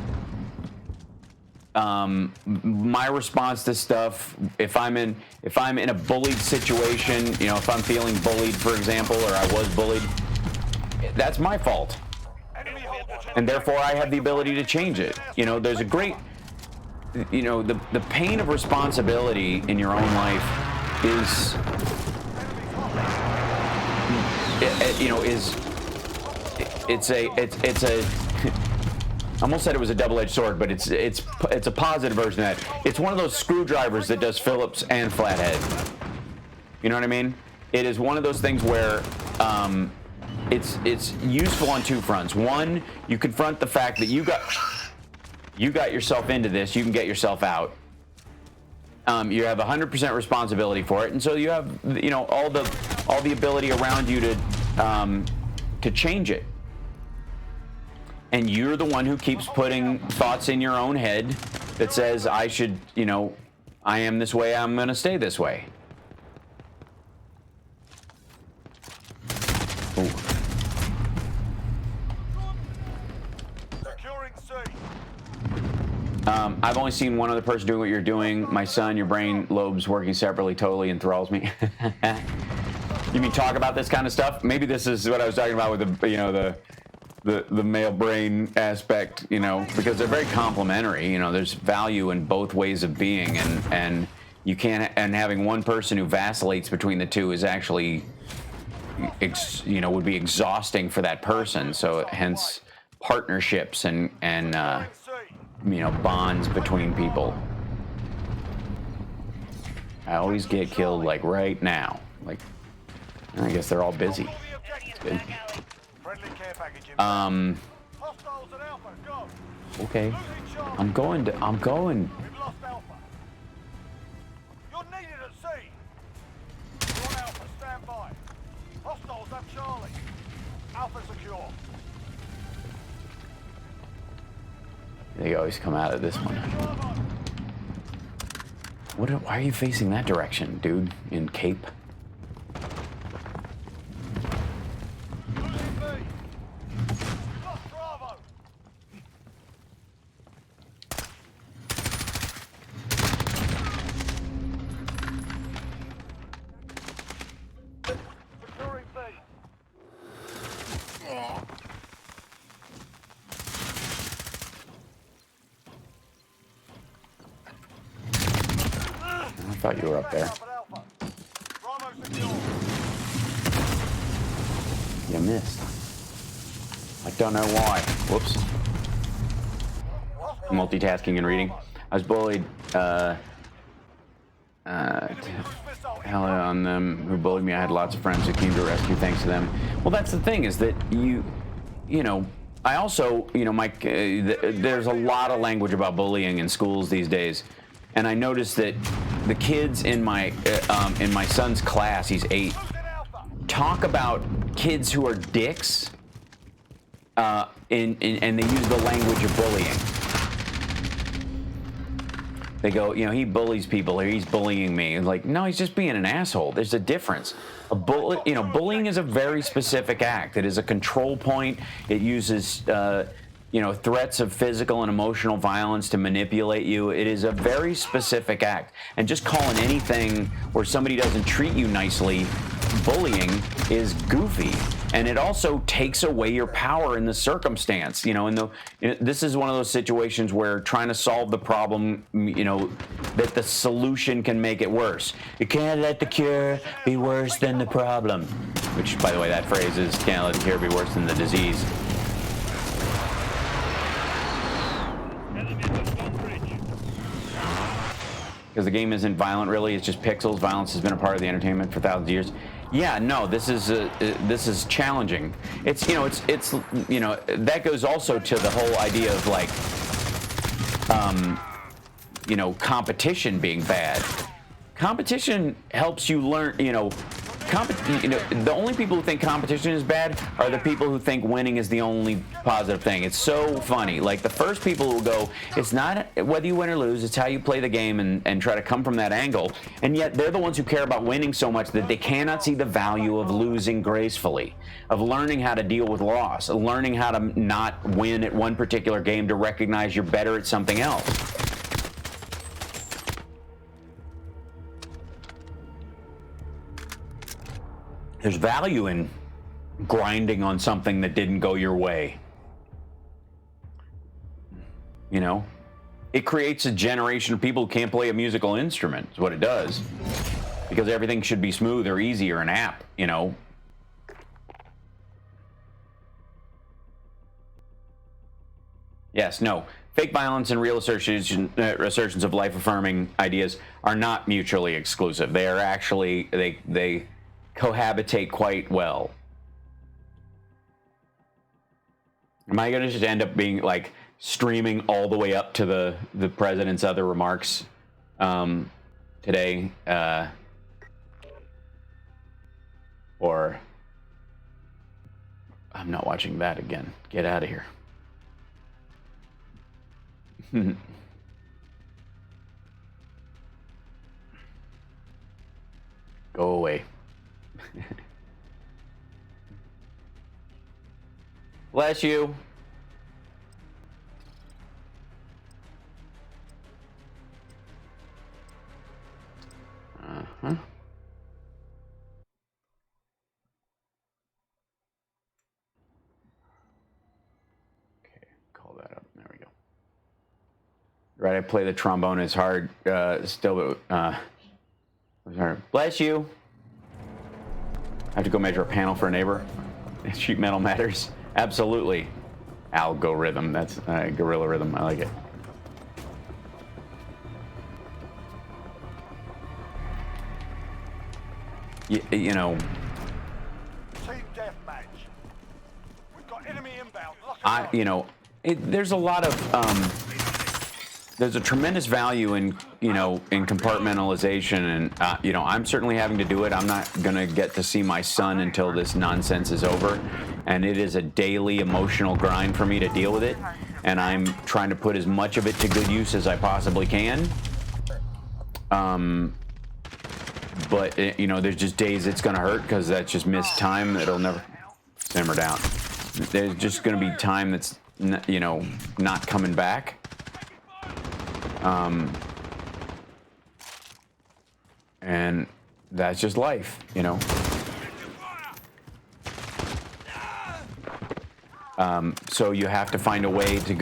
my response to stuff, if I'm in a bullied situation, you know, if I'm feeling bullied, for example, or I was bullied, that's my fault. And therefore I have the ability to change it. You know, there's a great, you know, the pain of responsibility in your own life is, you know, it's a I almost said it was a double-edged sword, but it's a positive version of that. It's one of those screwdrivers that does Phillips and flathead. You know what I mean? It is one of those things where it's useful on two fronts. One, you confront the fact that you got yourself into this. You can get yourself out. You have 100% responsibility for it, and so you have, you know, all the ability around you to change it. And you're the one who keeps putting thoughts in your own head that says, I should, you know, I am this way, I'm going to stay this way. Ooh. I've only seen one other person doing what you're doing. My son, your brain lobes working separately totally enthralls me. You mean talk about this kind of stuff? Maybe this is what I was talking about with the, you know, the male brain aspect, you know, because they're very complementary. You know, there's value in both ways of being, and you can't, and having one person who vacillates between the two is actually, you know, would be exhausting for that person. So hence partnerships and you know, bonds between people. I always get killed like right now. Like, I guess they're all busy. It's good. Okay. I'm going. We've lost Alpha. You're needed at sea. You're on Alpha, stand by. Hostiles have Charlie. Alpha secure. They always come out of this one. Why are you facing that direction, dude? In Cape? I thought you were up there. You missed. I don't know why. Whoops. Multitasking and reading. I was bullied. Hell on them who bullied me. I had lots of friends who came to rescue thanks to them. Well, that's the thing, is that you know, I also, you know, Mike, there's a lot of language about bullying in schools these days. And I noticed that the kids in my son's class, he's 8, talk about kids who are dicks, and they use the language of bullying. They go, you know, he bullies people, or he's bullying me. And like, no, he's just being an asshole. There's a difference. You know, bullying is a very specific act. It is a control point. It uses you know, threats of physical and emotional violence to manipulate you. It is a very specific act. And just calling anything where somebody doesn't treat you nicely bullying is goofy. And it also takes away your power in the circumstance. You know, this is one of those situations where trying to solve the problem, you know, that the solution can make it worse. You can't let the cure be worse than the problem. Which, by the way, that phrase is, can't let the cure be worse than the disease. Because the game isn't violent, really. It's just pixels. Violence has been a part of the entertainment for thousands of years. Yeah, no, this is challenging. It's, you know, it's you know, that goes also to the whole idea of like, you know, competition being bad. competition helps you learn, the only people who think competition is bad are the people who think winning is the only positive thing. It's so funny. Like, the first people who go, it's not whether you win or lose, it's how you play the game, and try to come from that angle. And yet they're the ones who care about winning so much that they cannot see the value of losing gracefully, of learning how to deal with loss, of learning how to not win at one particular game to recognize you're better at something else. There's value in grinding on something that didn't go your way. It creates a generation of people who can't play a musical instrument, is what it does. Because everything should be smooth or easy or an app, Yes, no. Fake violence and real assertions of life-affirming ideas are not mutually exclusive. They are actually, they cohabitate quite well. Am I going to just end up being like streaming all the way up to the president's other remarks today? Or I'm not watching that again. Get out of here. Go away. Bless you. Okay, call that up. There we go. Right, I play the trombone as hard, still, bless you. I have to go measure a panel for a neighbor. Sheet metal matters. Absolutely. Algorithm. That's guerrilla rhythm. I like it. You know. Team deathmatch. We've got enemy inbound. There's a lot of there's a tremendous value in in compartmentalization, and I'm certainly having to do it. I'm not gonna get to see my son until this nonsense is over, and it is a daily emotional grind for me to deal with it, and I'm trying to put as much of it to good use as I possibly can. But there's just days it's gonna hurt because that's just missed time that'll never simmer down. There's just gonna be time that's not coming back. And that's just life, so you have to find a way to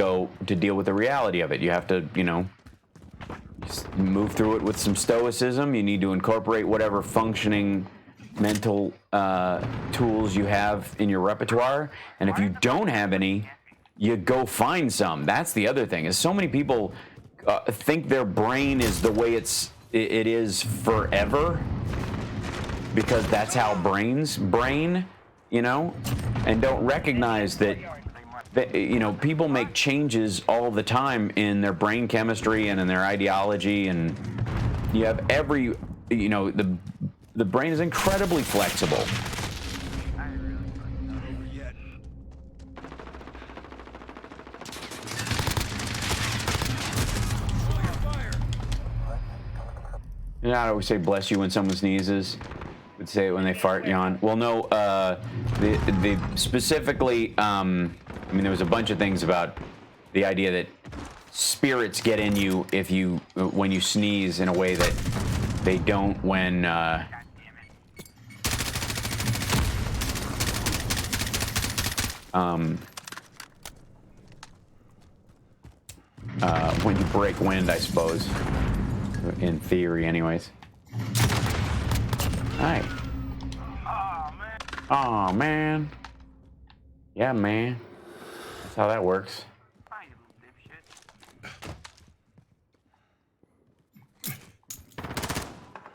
deal with the reality of it. You have to, just move through it with some stoicism. You need to incorporate whatever functioning mental tools you have in your repertoire. And if you don't have any, you go find some. That's the other thing, is so many people think their brain is the way it is forever, because that's how brains brain, and don't recognize that people make changes all the time in their brain chemistry and in their ideology, and you have the brain is incredibly flexible. I always say bless you when someone sneezes. Would say it when they fart, yawn. Well, no, the specifically, there was a bunch of things about the idea that spirits get in you when you sneeze in a way that they don't when you break wind, I suppose. In theory, anyways. Hi. Aw, man. Yeah, man. That's how that works.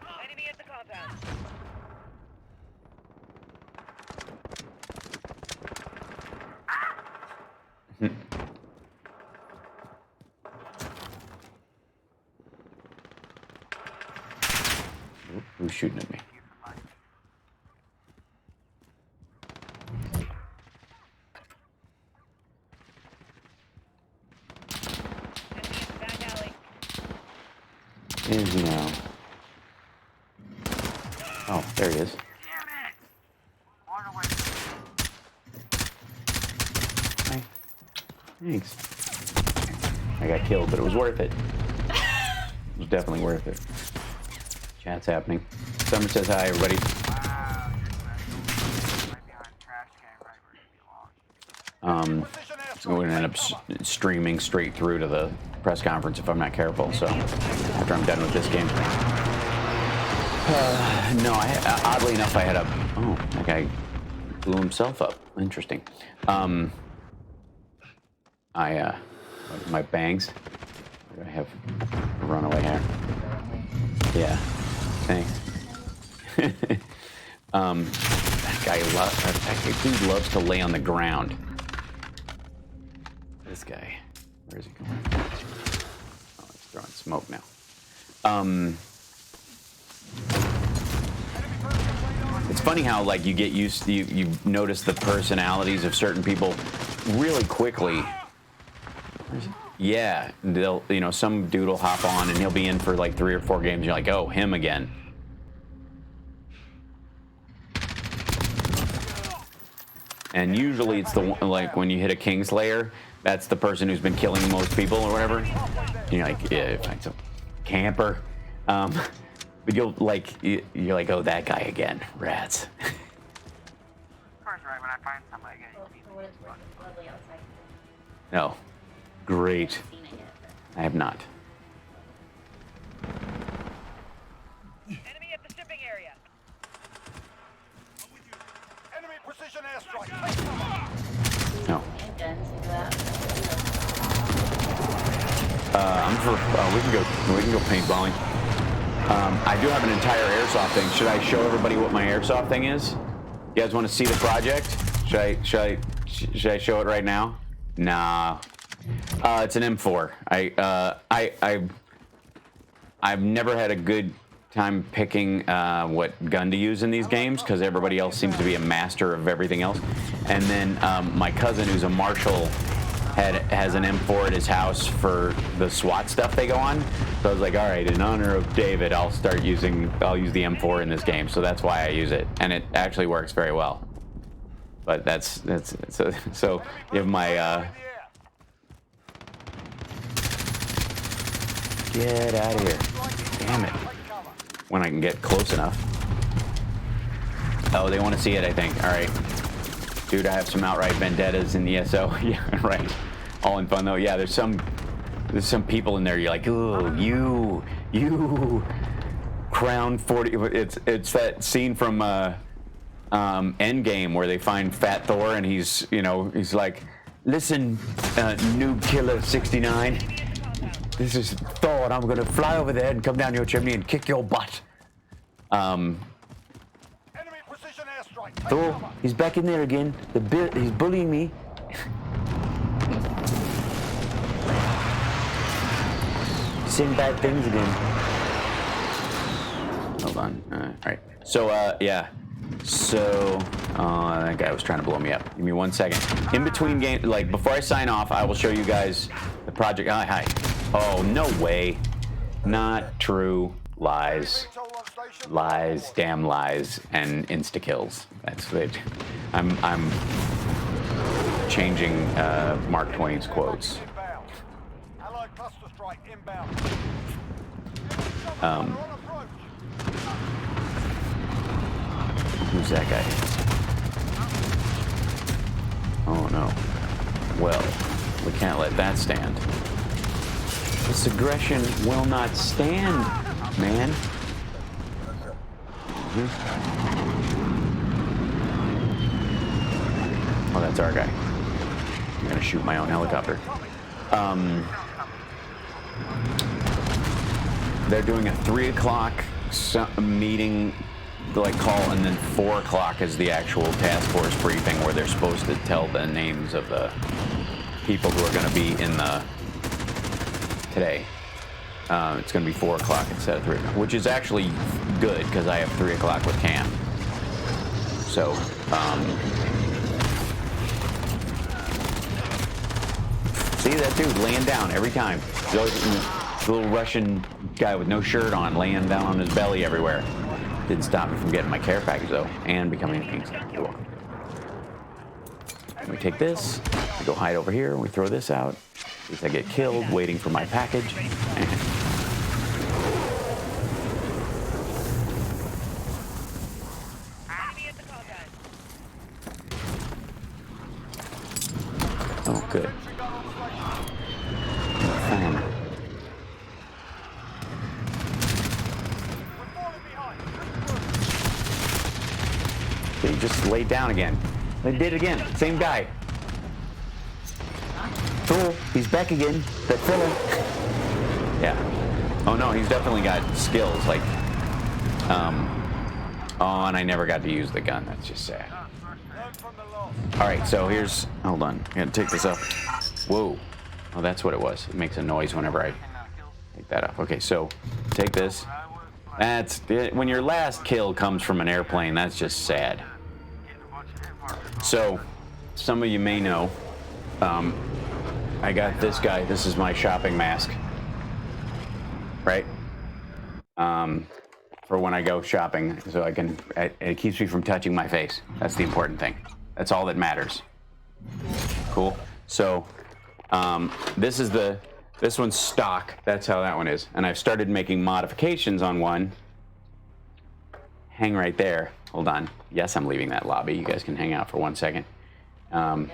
Enemy at the compound. Who's shooting at me? Back alley. Is he now? Oh, there he is. Hi. Thanks. I got killed, but it was worth it. It was definitely worth it. Chat's happening. Summer says hi, everybody. We're going to end up streaming straight through to the press conference if I'm not careful, so after I'm done with this game. No, oddly enough, I had a... Oh, that guy blew himself up. Interesting. My bangs. What do I have? A runaway hair. Yeah. Thanks. That dude loves to lay on the ground. This guy. Where is he going? Oh, he's throwing smoke now. It's funny how, like, you get used to, you notice the personalities of certain people really quickly. Yeah, they'll, you know, some dude will hop on and he'll be in for like 3 or 4 games. You're like, oh, him again. And usually it's the one, like when you hit a Kingslayer, that's the person who's been killing most people or whatever. You're like, yeah, it's a camper. But you're like, oh, that guy again. Rats. Of course, right when I find somebody again. Lovely outside. No. Great. I have not. Enemy at the shipping area. Enemy precision airstrike. No. We can go paintballing. I do have an entire airsoft thing. Should I show everybody what my airsoft thing is? You guys want to see the project? Should I show it right now? Nah. It's an M4. I've never had a good time picking what gun to use in these games because everybody else seems to be a master of everything else. And then my cousin, who's a marshal, has an M4 at his house for the SWAT stuff they go on. So I was like, all right, in honor of David, I'll use the M4 in this game. So that's why I use it, and it actually works very well. But that's so you have my. Get out of here. Damn it. When I can get close enough. Oh, they want to see it, I think. All right. Dude, I have some outright vendettas in the ESO. Yeah, right. All in fun, though. Yeah, there's some people in there. You're like, oh, you Crown 40. It's that scene from Endgame where they find Fat Thor and he's like, listen, Noob Killer 69. This is Thor, and I'm gonna fly over there and come down your chimney and kick your butt. Thor, he's back in there again. He's bullying me. Saying bad things again. Hold on. All right. So, yeah. So, that guy was trying to blow me up. Give me 1 second. In between games, like before I sign off, I will show you guys the project. Hi. Oh, no way. Not true. Lies. Lies, damn lies, and insta-kills. That's it. I'm changing Mark Twain's quotes. Who's that guy? Oh, no. Well, we can't let that stand. This aggression will not stand, man. Oh, that's our guy. I'm gonna shoot my own helicopter. They're doing a 3 o'clock meeting, like call, and then 4 o'clock is the actual task force briefing where they're supposed to tell the names of the people who are going to be in the today. It's going to be 4 o'clock instead of 3 o'clock, which is actually good because I have 3 o'clock with Cam. So, see that dude laying down every time. The little Russian guy with no shirt on laying down on his belly everywhere. Didn't stop me from getting my care package though and becoming a king. You're welcome. We take this, we go hide over here, we throw this out. In case I get killed waiting for my package. Oh, good. He just laid down again. They did it again. Same guy. Cool. He's back again. That fella. Yeah. Oh no, he's definitely got skills. Like, oh, and I never got to use the gun. That's just sad. All right, so here's. Hold on. I gotta take this up. Whoa. Oh, that's what it was. It makes a noise whenever I take that off. Okay, so take this. That's when your last kill comes from an airplane. That's just sad. So, some of you may know, I got this guy. This is my shopping mask, right? For when I go shopping, so I can. It keeps me from touching my face. That's the important thing. That's all that matters. Cool. So, this one's stock. That's how that one is. And I've started making modifications on one. Hang right there. Hold on. Yes, I'm leaving that lobby. You guys can hang out for 1 second. No,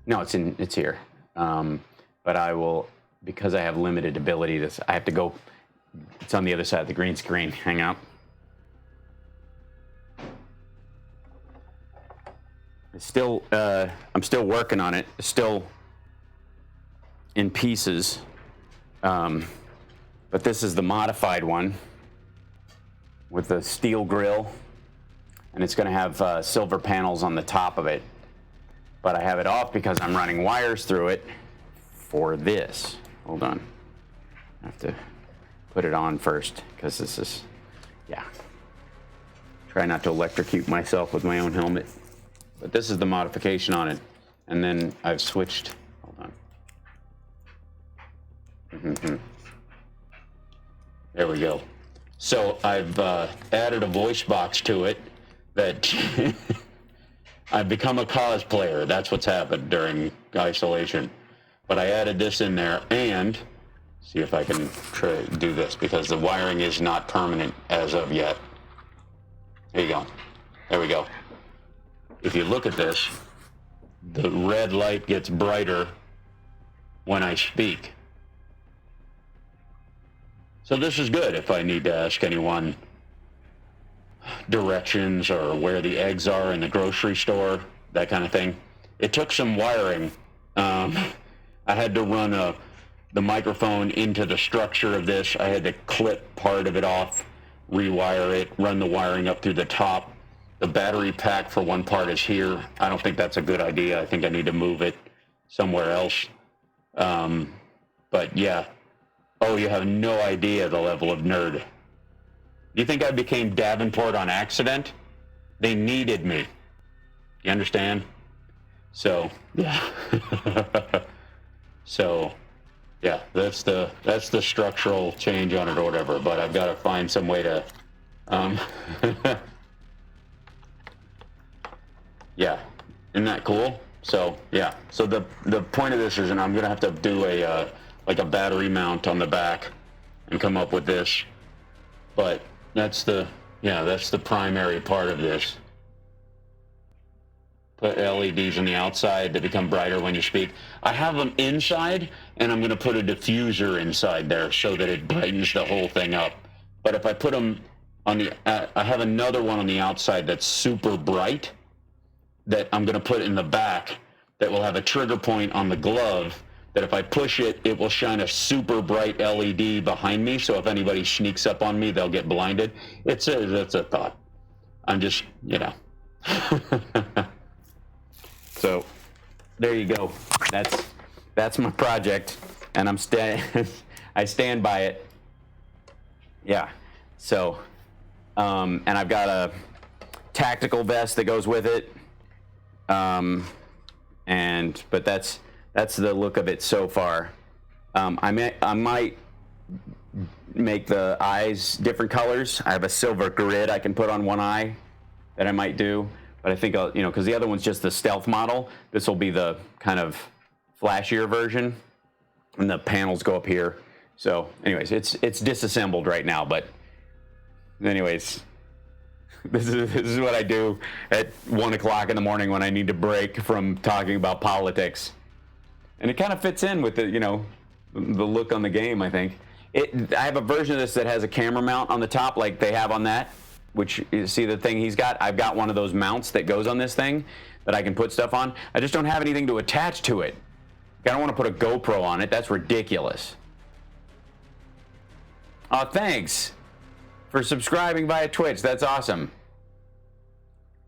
it's here. But I will, because I have limited ability, I have to go. It's on the other side of the green screen. Hang out. It's still, I'm still working on it. It's still in pieces. But this is the modified one with the steel grill, and it's going to have silver panels on the top of it. But I have it off because I'm running wires through it for this. Hold on. I have to put it on first because this is, yeah. Try not to electrocute myself with my own helmet. But this is the modification on it. And then I've switched, hold on. There we go. So I've added a voice box to it that I've become a cosplayer. That's what's happened during isolation. But I added this in there, and see if I can try to do this because the wiring is not permanent as of yet. There you go. There we go. If you look at this, the red light gets brighter when I speak. So this is good if I need to ask anyone directions or where the eggs are in the grocery store, that kind of thing. It took some wiring. I had to run the microphone into the structure of this. I had to clip part of it off, rewire it, run the wiring up through the top. The battery pack for one part is here. I don't think that's a good idea. I think I need to move it somewhere else. But yeah. Oh, you have no idea the level of nerd. You think I became Davenport on accident? They needed me. You understand? So, yeah. So, yeah, that's the structural change on it or whatever, but I've got to find some way to, yeah, isn't that cool? So, yeah, so the point of this is, and I'm going to have to do like a battery mount on the back and come up with this, but that's the primary part of this. Put LEDs on the outside that become brighter when you speak. I have them inside, and I'm going to put a diffuser inside there so that it brightens the whole thing up. But if I put them on the, I have another one on the outside that's super bright that I'm going to put in the back that will have a trigger point on the glove that if I push it, it will shine a super bright LED behind me. So if anybody sneaks up on me, they'll get blinded. That's a thought. I'm just, you know. So there you go. That's my project, and I I stand by it. Yeah. So, and I've got a tactical vest that goes with it. But that's the look of it so far. I might make the eyes different colors. I have a silver grid I can put on one eye that I might do, but I think I'll, because the other one's just the stealth model. This will be the kind of flashier version, and the panels go up here. So, anyways, it's disassembled right now, but anyways, this is what I do at 1 o'clock in the morning when I need to break from talking about politics, and it kind of fits in with the the look on the game. I think I have a version of this that has a camera mount on the top, like they have on that. Which, you see the thing he's got? I've got one of those mounts that goes on this thing that I can put stuff on. I just don't have anything to attach to it. I don't want to put a GoPro on it. That's ridiculous. Oh, thanks for subscribing via Twitch. That's awesome.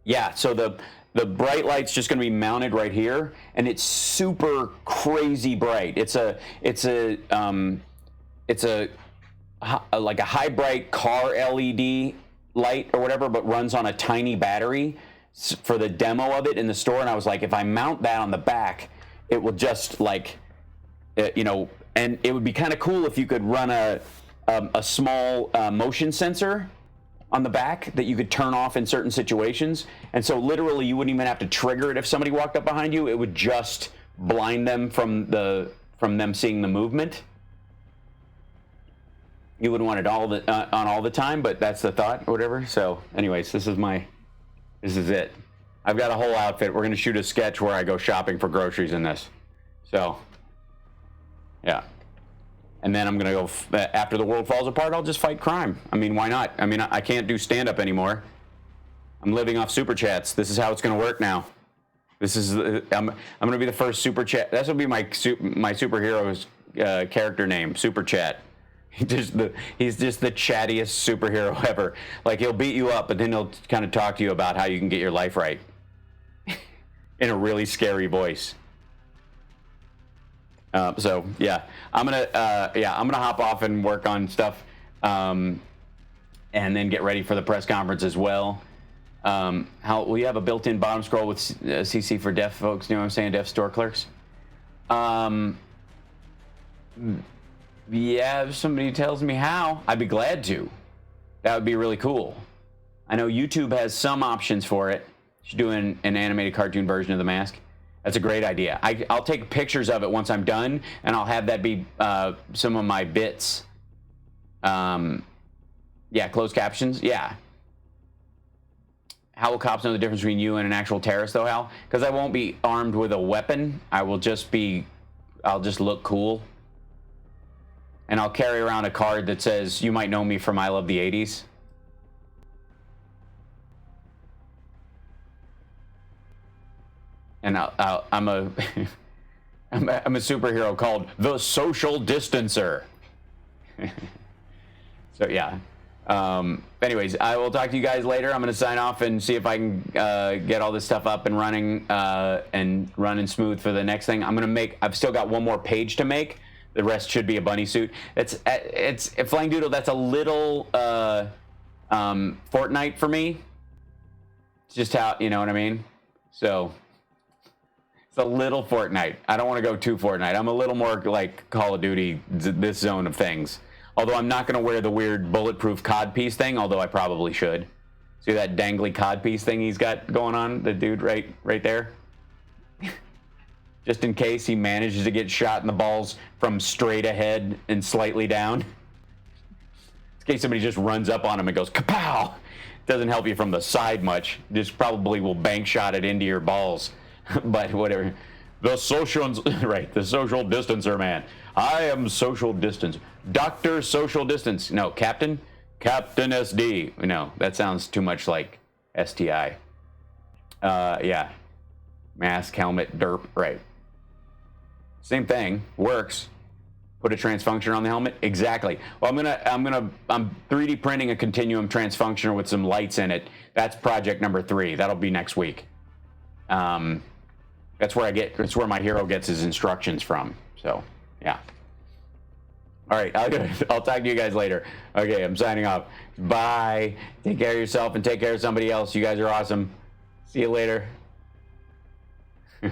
Yeah, so the bright light's just going to be mounted right here, and it's super crazy bright. It's like a high bright car LED light or whatever, but runs on a tiny battery for the demo of it in the store. And I was like, if I mount that on the back, it will just like, and it would be kind of cool if you could run a small motion sensor on the back that you could turn off in certain situations. And so literally you wouldn't even have to trigger it if somebody walked up behind you. It would just blind them from them seeing the movement. You wouldn't want it on all the time, but that's the thought or whatever. So anyways, this is it. I've got a whole outfit. We're going to shoot a sketch where I go shopping for groceries in this. So, yeah. And then I'm going to go, after the world falls apart, I'll just fight crime. I mean, why not? I mean, I can't do stand-up anymore. I'm living off super chats. This is how it's going to work now. This is, I'm going to be the first super chat. That's going to be my superhero's character name, Super Chat. He's just the chattiest superhero ever. Like, he'll beat you up, but then he'll kind of talk to you about how you can get your life right in a really scary voice. So yeah, I'm gonna hop off and work on stuff, and then get ready for the press conference as well. How we have a built-in bottom scroll with CC for deaf folks. You know what I'm saying? Deaf store clerks. Yeah, if somebody tells me how, I'd be glad to. That would be really cool. I know YouTube has some options for it. Should do an animated cartoon version of the mask. That's a great idea. I'll take pictures of it once I'm done, and I'll have that be some of my bits. Yeah, closed captions. Yeah. How will cops know the difference between you and an actual terrorist, though, Hal? Because I won't be armed with a weapon. I'll just look cool. And I'll carry around a card that says, "You might know me from I Love the 80s." And I'm a superhero called the Social Distancer. So yeah. Anyways, I will talk to you guys later. I'm going to sign off and see if I can get all this stuff up and running smooth for the next thing. I've still got one more page to make. The rest should be a bunny suit. It's Flying Doodle. That's a little Fortnite for me. It's just how, you know what I mean? So it's a little Fortnite. I don't want to go too Fortnite. I'm a little more like Call of Duty, this zone of things. Although I'm not going to wear the weird bulletproof codpiece thing, although I probably should. See that dangly codpiece thing he's got going on? The dude right there? Just in case he manages to get shot in the balls from straight ahead and slightly down. In case somebody just runs up on him and goes, kapow! Doesn't help you from the side much. Just probably will bank shot it into your balls. But whatever. The social distancer man. I am social distance. Dr. Social Distance. No, Captain SD. No, that sounds too much like STI. Yeah. Mask, helmet, derp, right. Same thing, works. Put a transfunctioner on the helmet, exactly. Well, I'm 3D printing a continuum transfunctioner with some lights in it. That's project number 3. That'll be next week. That's where my hero gets his instructions from. So, yeah. All right, I'll talk to you guys later. Okay, I'm signing off. Bye. Take care of yourself and take care of somebody else. You guys are awesome. See you later.